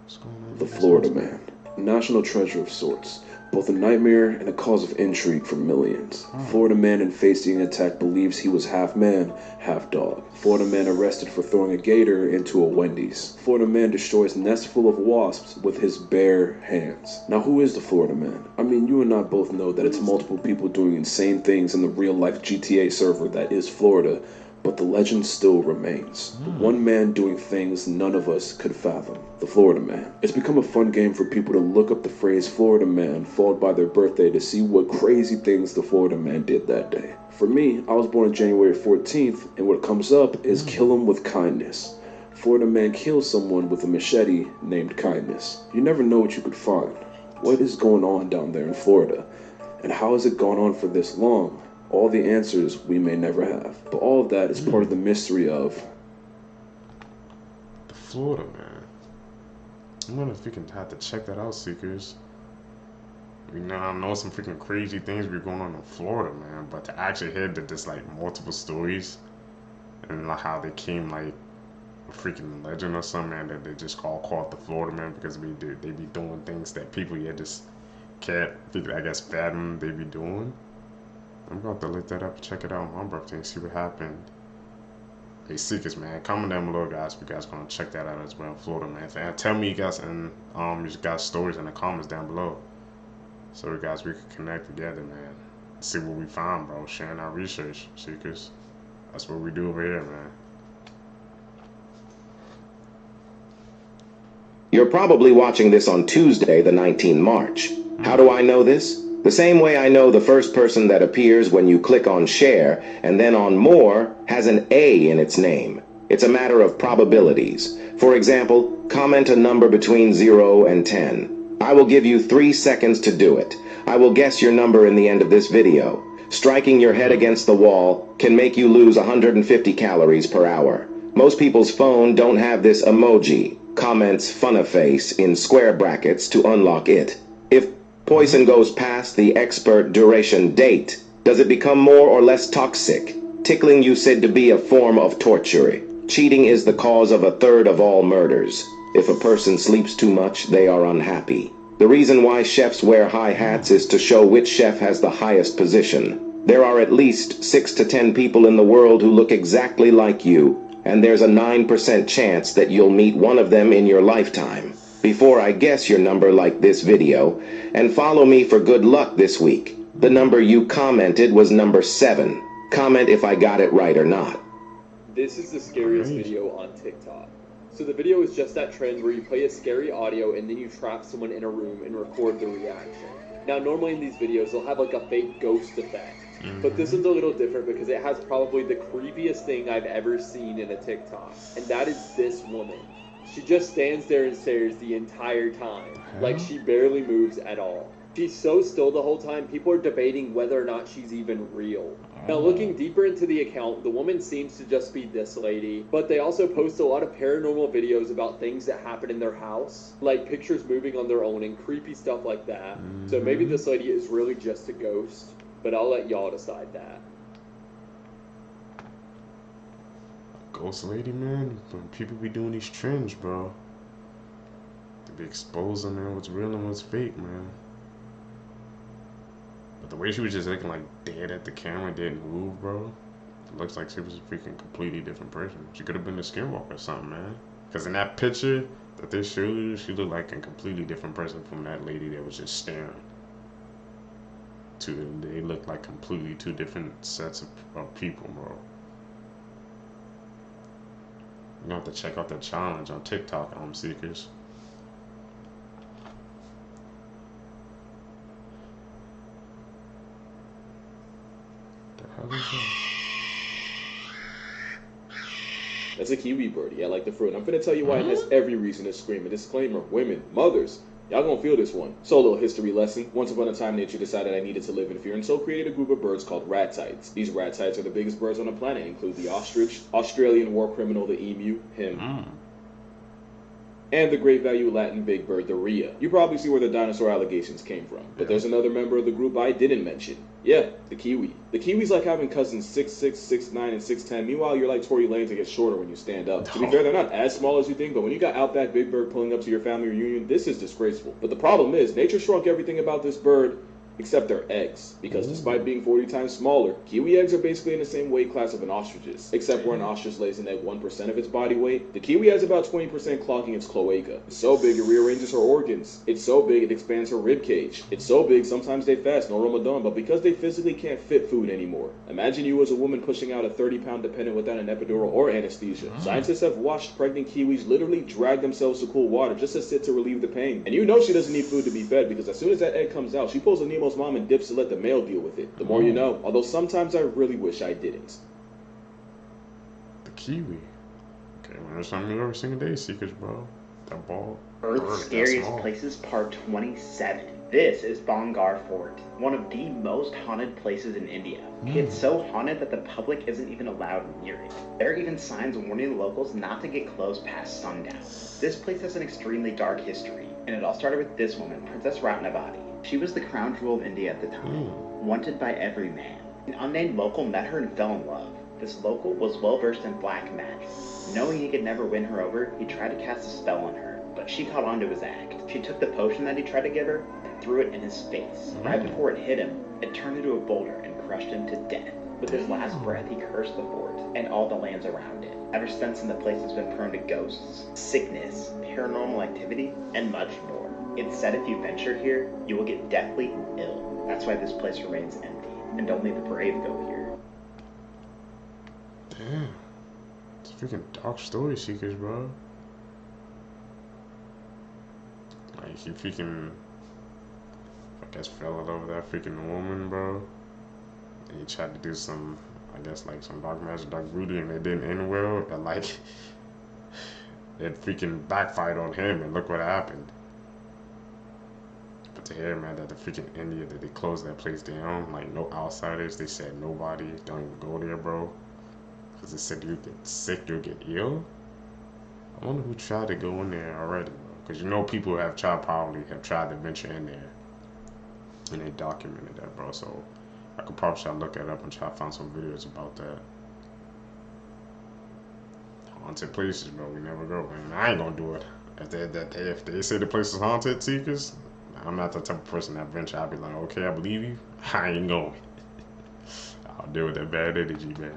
What's going on? The Florida Man, national treasure of sorts. Both a nightmare and a cause of intrigue for millions. Florida man in facing attack believes he was half man, half dog. Florida man arrested for throwing a gator into a Wendy's. Florida man destroys nest full of wasps with his bare hands. Now who is the Florida man? I mean, you and I both know that it's multiple people doing insane things in the real life GTA server that is Florida, but the legend still remains. The one man doing things none of us could fathom. The Florida Man. It's become a fun game for people to look up the phrase Florida Man followed by their birthday to see what crazy things the Florida Man did that day. For me, I was born on January 14th, and what comes up is kill him with kindness. Florida Man kills someone with a machete named Kindness. You never know what you could find. What is going on down there in Florida? And how has it gone on for this long? All the answers we may never have. But all of that is part of the mystery of the Florida man. I wonder if we can have to check that out, Seekers. We now know some freaking crazy things be going on in Florida, man. But to actually hear that there's like multiple stories and like how they came like a freaking legend or something, man, that they just call it the Florida man because they be doing things that people just can't, I guess, fathom they be doing. I'm about to look that up and check it out on my birthday and see what happened. Hey Seekers, man, comment down below, guys, if you guys gonna check that out as well, Florida man. And tell me you guys and you got stories in the comments down below, so we can connect together, man. See what we find, bro. Sharing our research, Seekers. That's what we do over here, man. You're probably watching this on Tuesday, the 19th March. How do I know this? The same way I know the first person that appears when you click on share and then on more has an A in its name. It's a matter of probabilities. For example, comment a number between 0 and 10. I will give you 3 seconds to do it. I will guess your number in the end of this video. Striking your head against the wall can make you lose 150 calories per hour. Most people's phone don't have this emoji, comments funaface in square brackets to unlock it. If poison goes past the expert duration date, does it become more or less toxic? Tickling you said to be a form of torture. Cheating is the cause of 1/3 of all murders. If a person sleeps too much, they are unhappy. The reason why chefs wear high hats is to show which chef has the highest position. There are at least 6 to 10 people in the world who look exactly like you, and there's a 9% chance that you'll meet one of them in your lifetime. Before I guess your number, like this video, and follow me for good luck this week. The number you commented was number 7. Comment if I got it right or not. This is the scariest video on TikTok. So the video is just that trend where you play a scary audio and then you trap someone in a room and record the reaction. Now normally in these videos they'll have like a fake ghost effect. But this one's a little different because it has probably the creepiest thing I've ever seen in a TikTok. And that is this woman. She just stands there and stares the entire time. Like she barely moves at all. She's so still the whole time, people are debating whether or not she's even real. Now looking deeper into the account, the woman seems to just be this lady, but they also post a lot of paranormal videos about things that happen in their house, like pictures moving on their own and creepy stuff like that. So maybe this lady is really just a ghost, but I'll let y'all decide that. Ghost lady, man, when people be doing these trends, bro, they be exposing, man, what's real and what's fake, man. But the way she was just looking like dead at the camera, didn't move, bro. It looks like she was a freaking completely different person. She could have been a skinwalker or something, man. Because in that picture that they showed you, she looked like a completely different person from that lady that was just staring. They look like completely two different sets of people, bro. You have to check out that challenge on TikTok, Seekers. That's a kiwi birdie. I like the fruit. I'm finna tell you why it has every reason to scream. A disclaimer, women, mothers, y'all gonna feel this one. So a little history lesson. Once upon a time, nature decided I needed to live in fear and so created a group of birds called ratites. These ratites are the biggest birds on the planet, include the ostrich, Australian war criminal, the emu, him, and the great value Latin big bird, the rhea. You probably see where the dinosaur allegations came from. But there's another member of the group I didn't mention. Yeah, the kiwi. The kiwi's like having cousins 6'6", 6'9", and 6'10". Meanwhile, you're like Tory Lanez and get shorter when you stand up. To be fair, they're not as small as you think, but when you got Outback Big Bird pulling up to your family reunion, this is disgraceful. But the problem is, nature shrunk everything about this bird except their eggs. Because despite being 40 times smaller, kiwi eggs are basically in the same weight class of an ostrich's. Except where an ostrich lays an egg 1% of its body weight, the kiwi has about 20% clogging its cloaca. It's so big it rearranges her organs. It's so big it expands her rib cage. It's so big sometimes they fast, no Ramadan, but because they physically can't fit food anymore. Imagine you as a woman pushing out a 30-pound dependent without an epidural or anesthesia. Scientists have watched pregnant kiwis literally drag themselves to cool water just to sit to relieve the pain. And you know she doesn't need food to be fed because as soon as that egg comes out, she pulls a Nemo's mom and dips to let the male deal with it. The more you know, although sometimes I really wish I didn't. The kiwi. Okay, learn something new every single day, Seekers, bro. That ball. Earth's Scariest Places Part 27. This is Bangar Fort, one of the most haunted places in India. It's so haunted that the public isn't even allowed near it. There are even signs warning the locals not to get close past sundown. This place has an extremely dark history, and it all started with this woman, Princess Ratnavati. She was the crown jewel of India at the time, wanted by every man. An unnamed local met her and fell in love. This local was well versed in black magic. Knowing he could never win her over, he tried to cast a spell on her, but she caught on to his act. She took the potion that he tried to give her and threw it in his face. Right before it hit him, it turned into a boulder and crushed him to death. With his last breath, he cursed the fort and all the lands around it. Ever since then, the place has been prone to ghosts, sickness, paranormal activity, and much more. It's said if you venture here, you will get deathly ill. That's why this place remains empty, and only the brave go here. Damn. It's a freaking dark story, Seekers, bro. Like, he freaking, I guess, fell in love with that freaking woman, bro. And he tried to do some, I guess, like, some dark magic, dark voodoo, and it didn't end well. But, like, it freaking backfired on him, and look what happened. But to hear, man, that the freaking India, that they closed that place down, like, no outsiders, they said nobody, don't even go there, bro. Because they said you get sick, you'll get ill. I wonder who tried to go in there already, bro. Because you know people have probably tried to venture in there. And they documented that, bro. So I could probably try to look it up and try to find some videos about that. Haunted places, bro. We never go. And I ain't gonna do it. If they say the place is haunted, Seekers, I'm not the type of person that venture. I'll be like, okay, I believe you. I ain't going. I'll deal with that bad energy, man.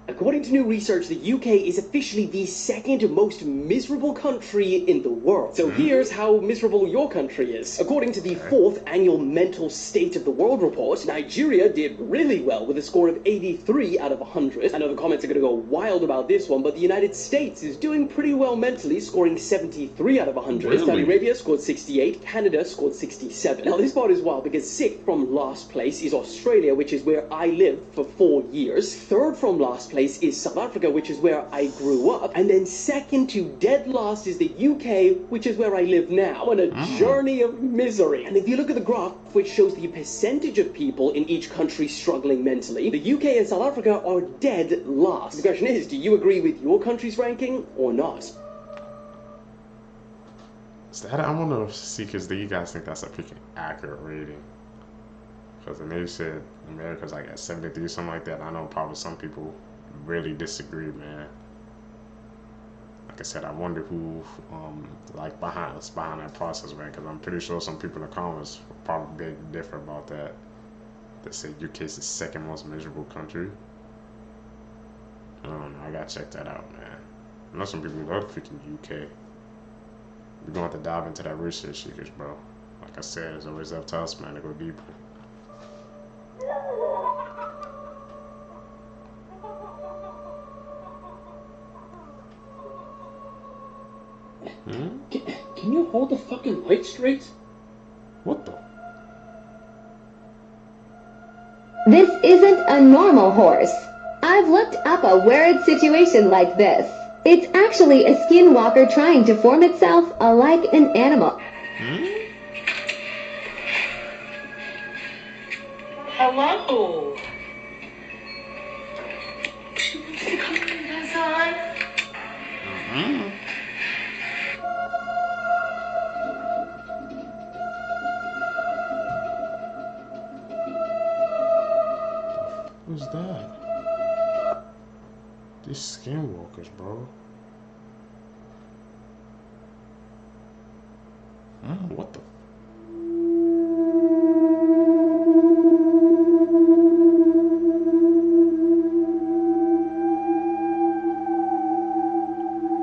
According to new research, the UK is officially the second most miserable country in the world. So here's how miserable your country is. According to the 4th annual Mental State of the World report, Nigeria did really well with a score of 83 out of 100. I know the comments are going to go wild about this one, but the United States is doing pretty well mentally, scoring 73 out of 100. Really? Saudi Arabia scored 68, Canada scored 67. Now this part is wild because 6th from last place is Australia, which is where I lived for 4 years. 3rd from last place is South Africa, which is where I grew up, and then 2nd to dead last is the UK, which is where I live now, on a journey of misery. And if you look at the graph, which shows the percentage of people in each country struggling mentally, the UK and South Africa are dead last. The question is, do you agree with your country's ranking or not? Is that, I want to see, because do you guys think that's a freaking accurate rating? Because the maybe said America's like at 73, something like that. I know probably some people really disagree, man. Like I said, I wonder who like behind that process, man, because I'm pretty sure some people in the comments will probably beg differ about that. They say UK is the 2nd most miserable country. I don't know, I gotta check that out, man. I know some people love freaking UK. We're gonna have to dive into that research, Seekers, bro. Like I said, it's always up to us, man, to go deeper. Can you hold the fucking light straight? What the? This isn't a normal horse. I've looked up a weird situation like this. It's actually a skinwalker trying to form itself like an animal. Hello. Who's that? These skinwalkers, bro. What the?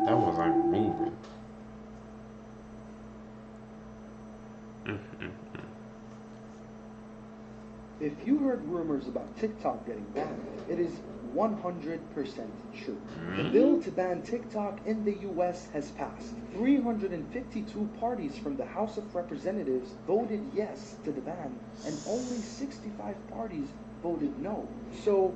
That was like moving. If you heard rumors about TikTok getting banned, it is 100% true. The bill to ban TikTok in the US has passed. 352 parties from the House of Representatives voted yes to the ban, and only 65 parties voted no. So,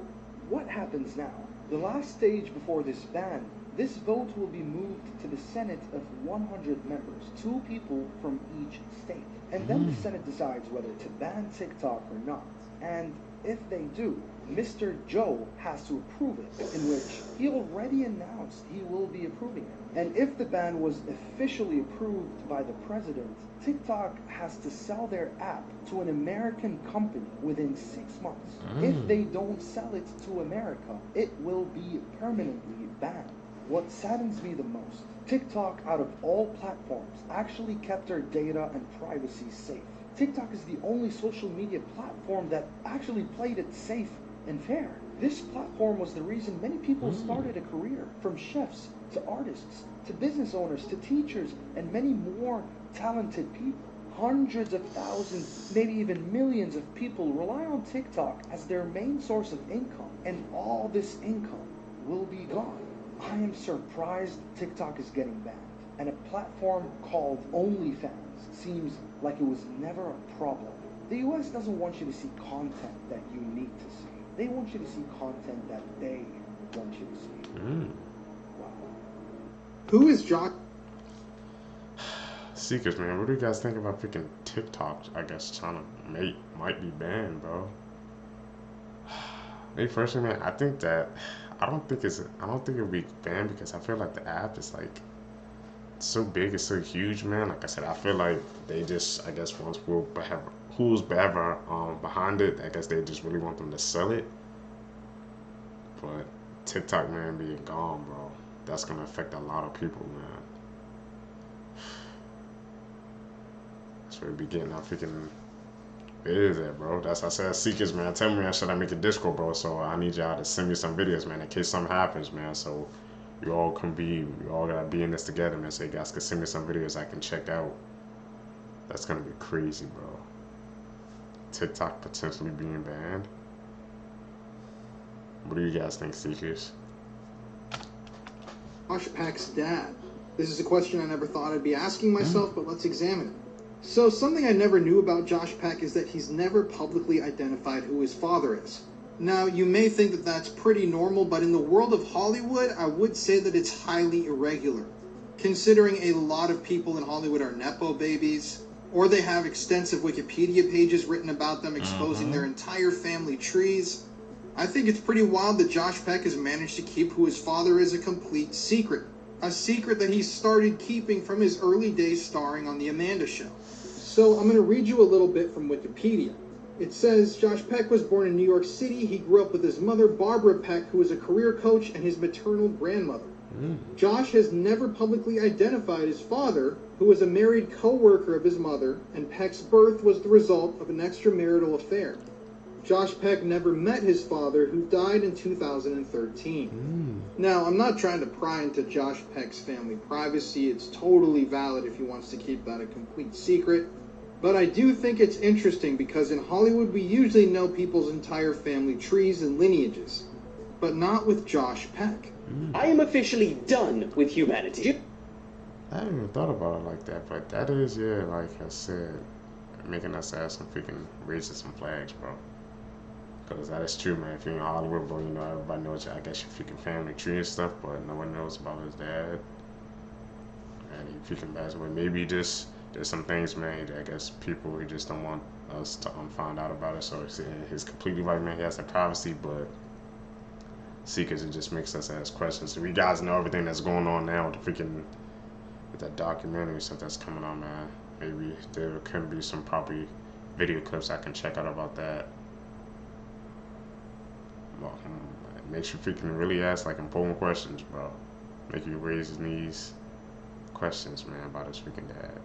what happens now? The last stage before this ban This vote will be moved to the Senate of 100 members, 2 people from each state. And then the Senate decides whether to ban TikTok or not. And if they do, Mr. Joe has to approve it, in which he already announced he will be approving it. And if the ban was officially approved by the president, TikTok has to sell their app to an American company within 6 months. If they don't sell it to America, it will be permanently banned. What saddens me the most, TikTok, out of all platforms, actually kept their data and privacy safe. TikTok is the only social media platform that actually played it safe and fair. This platform was the reason many people started a career, from chefs to artists to business owners to teachers and many more talented people. Hundreds of thousands, maybe even millions of people rely on TikTok as their main source of income, and all this income will be gone. I am surprised TikTok is getting banned, and a platform called OnlyFans seems like it was never a problem. The US doesn't want you to see content that you need to see. They want you to see content that they want you to see. Wow. Who is Josh? Seekers, man, what do you guys think about freaking TikTok? I guess China might be banned, bro. Me personally, man, I don't think it'll be banned because I feel like the app is like so big, it's so huge, man. Like I said, I feel like they just, I guess, once we'll have who's ever behind it, I guess they just really want them to sell it. But TikTok, man, being gone, bro, that's gonna affect a lot of people, man. That's where we be getting our freaking videos at, bro. That's why I said, Seekers, man, tell me, man, should I make a Discord, bro? So I need y'all to send me some videos, man, in case something happens, man. So you all gotta be in this together, man. So you guys can send me some videos I can check out. That's gonna be crazy, bro. TikTok potentially being banned. What do you guys think, Seekers? Josh Peck's dad? This is a question I never thought I'd be asking myself, but let's examine it. So something I never knew about Josh Peck is that he's never publicly identified who his father is. Now, you may think that that's pretty normal, but in the world of Hollywood, I would say that it's highly irregular. Considering a lot of people in Hollywood are Nepo babies, or they have extensive Wikipedia pages written about them exposing their entire family trees, I think it's pretty wild that Josh Peck has managed to keep who his father is a complete secret. A secret that he started keeping from his early days starring on The Amanda Show. So I'm going to read you a little bit from Wikipedia. It says, Josh Peck was born in New York City. He grew up with his mother, Barbara Peck, who was a career coach, and his maternal grandmother. Josh has never publicly identified his father, who was a married co-worker of his mother, and Peck's birth was the result of an extramarital affair. Josh Peck never met his father, who died in 2013. Now, I'm not trying to pry into Josh Peck's family privacy. It's totally valid if he wants to keep that a complete secret. But I do think it's interesting because in Hollywood we usually know people's entire family trees and lineages. But not with Josh Peck. I am officially done with humanity. I hadn't even thought about it like that, but that is, yeah, like I said, making us have some freaking racism flags, bro. Because that is true, man. If you're in Hollywood, bro, you know, everybody knows, I guess, your freaking family tree and stuff, but no one knows about his dad. And he freaking passed away. Maybe just, there's some things, man, I guess people who just don't want us to find out about it. So he's completely right, man. He has that privacy, but Seekers, it just makes us ask questions. So we guys know everything that's going on now with the freaking, with that documentary stuff that's coming on, man. Maybe there could be some probably video clips I can check out about that. Well, it makes you freaking really ask like important questions, bro. Make you raise these questions, man, about his freaking dad.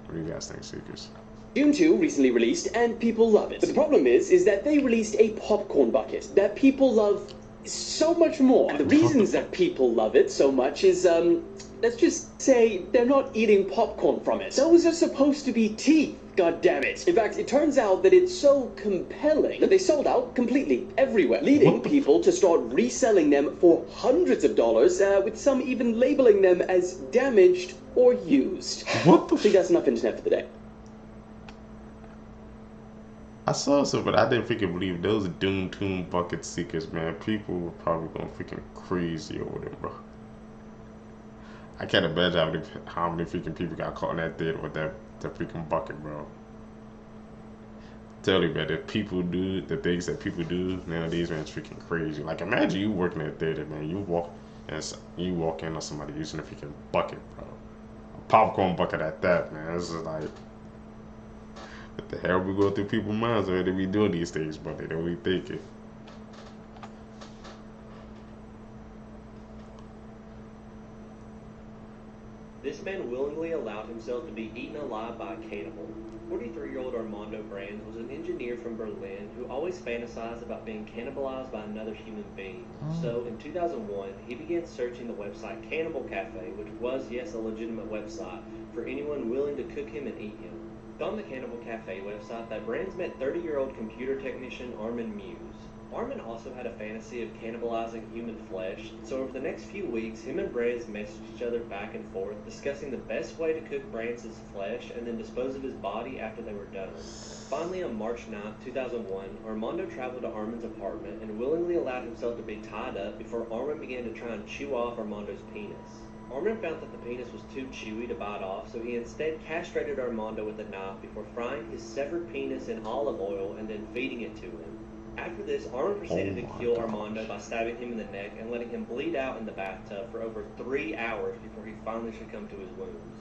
What do you guys think, Seekers? Doom 2 recently released, and people love it. But the problem is that they released a popcorn bucket that people love so much more. And the reasons that people love it so much is, let's just say they're not eating popcorn from it. Those are supposed to be teeth, god damn it. In fact, it turns out that it's so compelling that they sold out completely everywhere, leading people to start reselling them for hundreds of dollars, with some even labeling them as damaged or used. What the I think that's enough internet for the day. I saw some, but I didn't freaking believe those Doom Tomb bucket seekers, man. People were probably going freaking crazy over them, bro. I can't imagine how many freaking people got caught in that theater with that freaking bucket, bro. Tell you, man, if people do the things that people do nowadays, man, it's freaking crazy. Like, imagine you working at a theater, man. You walk in on somebody using a freaking bucket, bro. A popcorn bucket at that, man. It's just like, what the hell we go through people's minds when they be doing these things, but they don't really think it. This man willingly allowed himself to be eaten alive by a cannibal. 43-year-old Armando Brands was an engineer from Berlin who always fantasized about being cannibalized by another human being. So in 2001, he began searching the website Cannibal Cafe, which was, yes, a legitimate website, for anyone willing to cook him and eat him. On the Cannibal Cafe website, that Brands met 30-year-old computer technician Armin Muse. Armin also had a fantasy of cannibalizing human flesh, so over the next few weeks, him and Brands messaged each other back and forth, discussing the best way to cook Brands' flesh and then dispose of his body after they were done. Finally, on March 9, 2001, Armando traveled to Armin's apartment and willingly allowed himself to be tied up before Armin began to try and chew off Armando's penis. Armin found that the penis was too chewy to bite off, so he instead castrated Armando with a knife before frying his severed penis in olive oil and then feeding it to him. After this, Armin proceeded to kill Armando by stabbing him in the neck and letting him bleed out in the bathtub for over 3 hours before he finally succumbed to his wounds.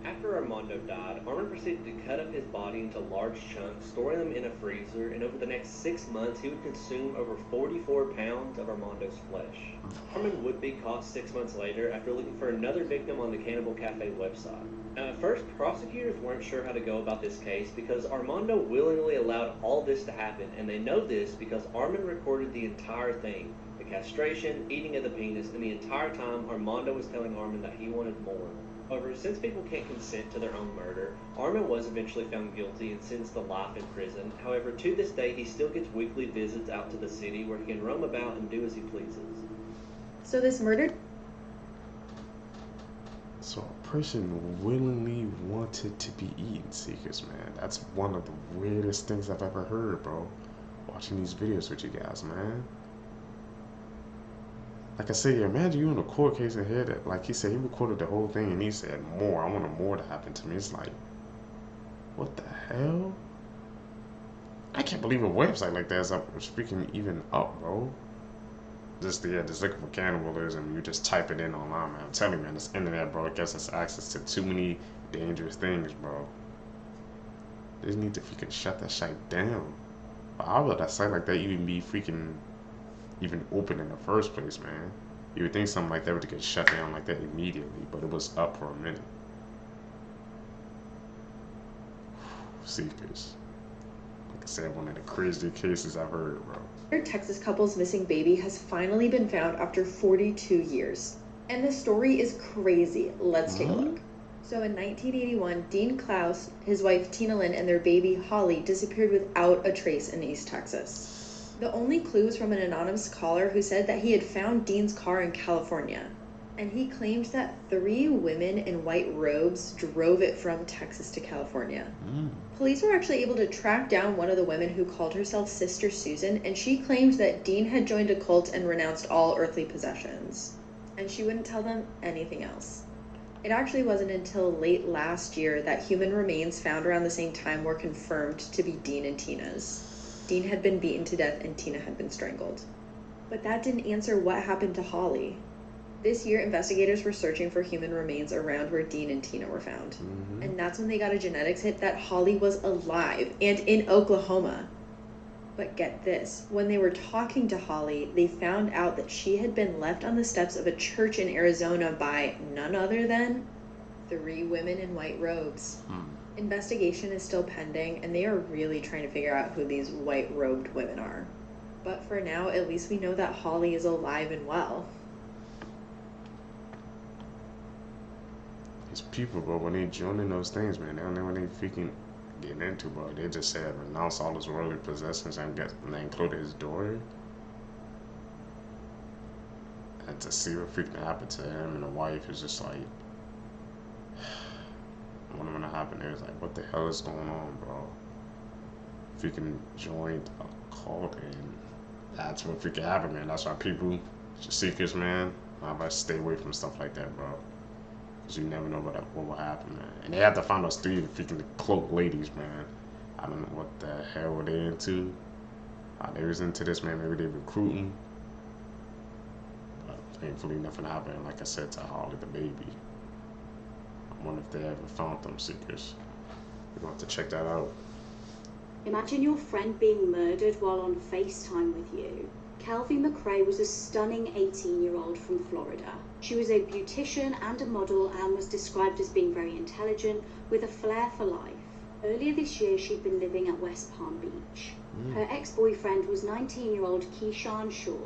After Armando died, Armin proceeded to cut up his body into large chunks, storing them in a freezer, and over the next 6 months, he would consume over 44 pounds of Armando's flesh. Armin would be caught 6 months later after looking for another victim on the Cannibal Cafe website. At first, prosecutors weren't sure how to go about this case because Armando willingly allowed all this to happen, and they know this because Armin recorded the entire thing. The castration, eating of the penis, and the entire time Armando was telling Armin that he wanted more. However, since people can't consent to their own murder, Armin was eventually found guilty and sentenced to life in prison. However, to this day, he still gets weekly visits out to the city where he can roam about and do as he pleases. So this murder... So a person willingly wanted to be eaten, Seekers, man. That's one of the weirdest things I've ever heard, bro. Watching these videos with you guys, man. Like I said, imagine you in a court case and hear that, like he said, he recorded the whole thing and he said more. I wanted more to happen to me. It's like, what the hell? I can't believe a website like that is freaking even up, bro. Just looking for cannibalism, you just type it in online, man. I'm telling you, man, this internet, bro, it gives us access to too many dangerous things, bro. They just need to freaking shut that shit down. But how would that site like that even be freaking even open in the first place, man? You would think something like that would get shut down like that immediately, but it was up for a minute. Seekers. Like I said, one of the craziest cases I've heard, bro. Texas couple's missing baby has finally been found after 42 years. And the story is crazy. Let's take a look. So in 1981, Dean Klaus, his wife Tina Lynn, and their baby Holly disappeared without a trace in East Texas. The only clue was from an anonymous caller who said that he had found Dean's car in California. And he claimed that 3 women in white robes drove it from Texas to California. Police were actually able to track down one of the women who called herself Sister Susan, and she claimed that Dean had joined a cult and renounced all earthly possessions. And she wouldn't tell them anything else. It actually wasn't until late last year that human remains found around the same time were confirmed to be Dean and Tina's. Dean had been beaten to death and Tina had been strangled. But that didn't answer what happened to Holly. This year, investigators were searching for human remains around where Dean and Tina were found. And that's when they got a genetics hit that Holly was alive and in Oklahoma. But get this, when they were talking to Holly, they found out that she had been left on the steps of a church in Arizona by none other than 3 women in white robes. Investigation is still pending, and they are really trying to figure out who these white-robed women are. But for now, at least we know that Holly is alive and well. These people, bro, when they joining those things, man, they don't know what they freaking getting into, bro. They just said renounce all his worldly possessions and they included his daughter. And to see what freaking happened to him and the wife is just like, when it happened, it was like, what the hell is going on, bro? freaking joined a cult, and that's what freaking happened, man. That's why people, seekers, man, I better stay away from stuff like that, bro. Cause you never know what will happen, man. And they have to find those 3 freaking cloak ladies, man. I don't know what the hell were they into. They was into this, man. Maybe they recruiting. But thankfully, nothing happened. Like I said, to Harley the baby. I wonder if they ever found them seekers. We're going to have to check that out. Imagine your friend being murdered while on FaceTime with you. Kelvie McRae was a stunning 18-year-old from Florida. She was a beautician and a model and was described as being very intelligent with a flair for life. Earlier this year, she'd been living at West Palm Beach. Her ex-boyfriend was 19-year-old Keyshawn Shaw.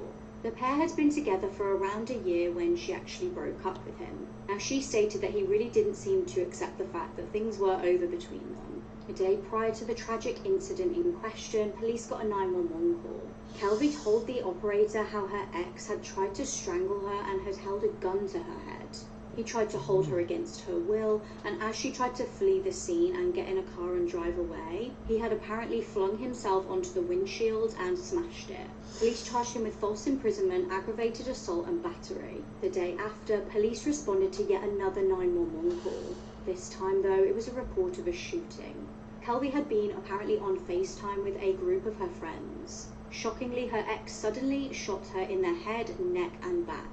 The pair had been together for around a year when she actually broke up with him. Now, she stated that he really didn't seem to accept the fact that things were over between them. A day prior to the tragic incident in question, police got a 911 call. Kelvie told the operator how her ex had tried to strangle her and had held a gun to her head. He tried to hold her against her will, and as she tried to flee the scene and get in a car and drive away, he had apparently flung himself onto the windshield and smashed it. Police charged him with false imprisonment, aggravated assault, and battery. The day after, police responded to yet another 911 call. This time, though, it was a report of a shooting. Kelvie had been apparently on FaceTime with a group of her friends. Shockingly, her ex suddenly shot her in the head, neck, and back.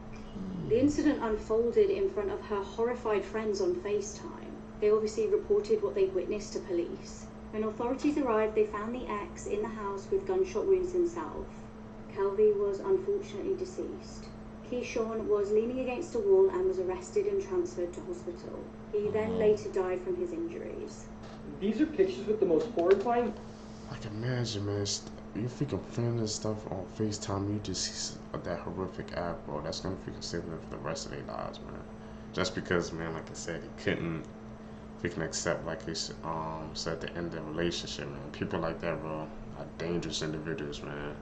The incident unfolded in front of her horrified friends on FaceTime. They obviously reported what they'd witnessed to police. When authorities arrived, they found the ex in the house with gunshot wounds himself. Kelvie was unfortunately deceased. Keyshawn was leaning against a wall and was arrested and transferred to hospital. He then later died from his injuries. These are pictures with the most horrifying... Like, imagine, man, you freaking film this stuff on FaceTime, you just see that horrific act, bro. That's gonna freaking save them for the rest of their lives, man. Just because, man, like I said, he couldn't freaking accept, like he said at the end of the relationship, man. People like that, bro, are dangerous individuals, man.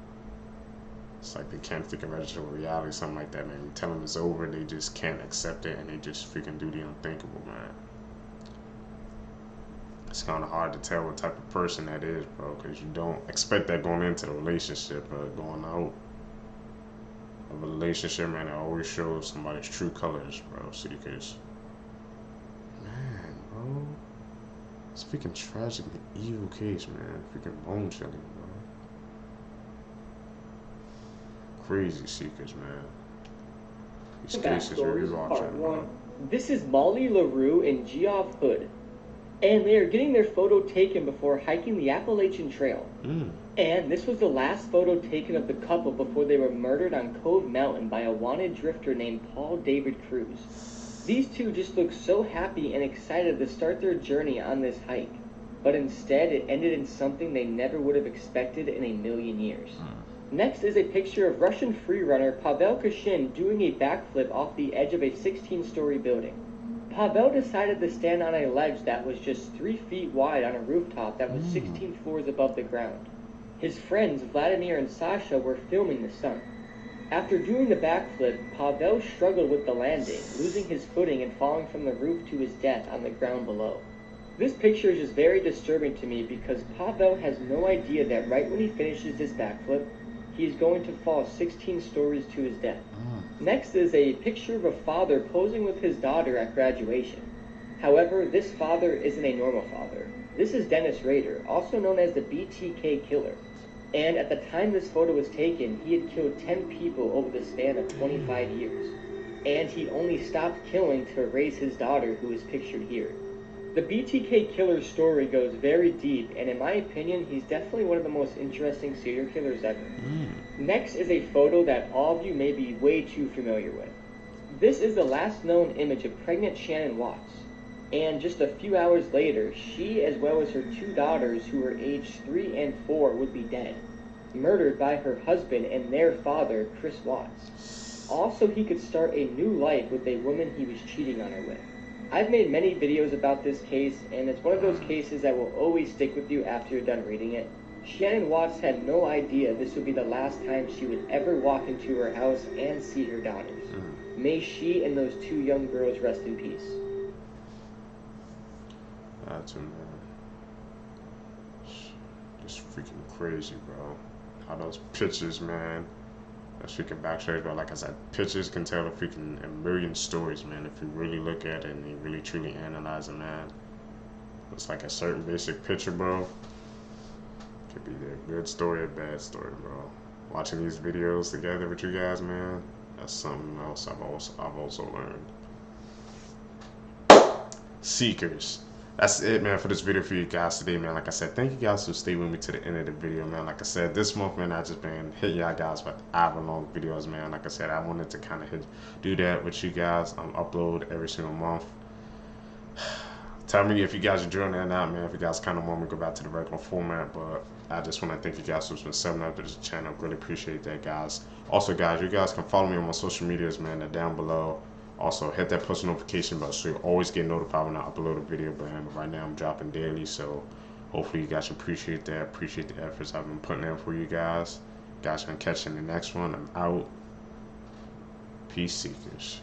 It's like they can't freaking register with reality, something like that, man. You tell them it's over, they just can't accept it, and they just freaking do the unthinkable, man. It's kind of hard to tell what type of person that is, bro, because you don't expect that going into the relationship, but going out of a relationship, man, it always shows somebody's true colors, bro. Seekers, man, bro, it's freaking tragic, evil case, man. Freaking bone chilling, bro. Crazy Seekers, man. These cases are really watching, bro. This is Molly LaRue and Geoff Hood. And they are getting their photo taken before hiking the Appalachian Trail. And this was the last photo taken of the couple before they were murdered on Cove Mountain by a wanted drifter named Paul David Cruz. These two just looked so happy and excited to start their journey on this hike. But instead, it ended in something they never would have expected in a million years. Next is a picture of Russian freerunner Pavel Kashin doing a backflip off the edge of a 16-story building. Pavel decided to stand on a ledge that was just 3 feet wide on a rooftop that was 16 floors above the ground. His friends, Vladimir and Sasha, were filming the stunt. After doing the backflip, Pavel struggled with the landing, losing his footing and falling from the roof to his death on the ground below. This picture is just very disturbing to me because Pavel has no idea that right when he finishes this backflip, he is going to fall 16 stories to his death. Next is a picture of a father posing with his daughter at graduation. However, this father isn't a normal father. This is Dennis Rader, also known as the BTK Killer. And at the time this photo was taken, he had killed 10 people over the span of 25 years. And he only stopped killing to raise his daughter, who is pictured here. The BTK Killer's story goes very deep, and in my opinion, he's definitely one of the most interesting serial killers ever. Next is a photo that all of you may be way too familiar with. This is the last known image of pregnant Shannon Watts. And just a few hours later, she as well as her 2 daughters, who were aged 3 and 4, would be dead. Murdered by her husband and their father, Chris Watts. Also, he could start a new life with a woman he was cheating on her with. I've made many videos about this case, and it's one of those cases that will always stick with you after you're done reading it. Shannon Watts had no idea this would be the last time she would ever walk into her house and see her daughters. May she and those 2 young girls rest in peace. That's man. Just freaking crazy, bro. How those pictures, man. That's freaking backstory, bro. Like I said, pictures can tell a million stories, man. If you really look at it and you really truly analyze it, man. It's like a certain basic picture, bro. Could be a good story or bad story, bro. Watching these videos together with you guys, man. That's something else I've also learned. Seekers. That's it, man, for this video for you guys today, man. Like I said, thank you guys for staying with me to the end of the video, man. Like I said, this month, man, I just been hitting y'all guys with hour-long videos, man. Like I said, I wanted to kind of do that with you guys. Upload every single month. Tell me if you guys are enjoying that or not, man. If you guys kind of want me to go back to the regular format, but I just want to thank you guys who's been subbing up to this channel. Really appreciate that, guys. Also, guys, you guys can follow me on my social medias, man. They're down below. Also, hit that post notification bell so you always get notified when I upload a video. But right now, I'm dropping daily, so hopefully you guys appreciate that. Appreciate the efforts I've been putting in for you guys. Guys, can catch you in the next one. I'm out. Peace, Seekers.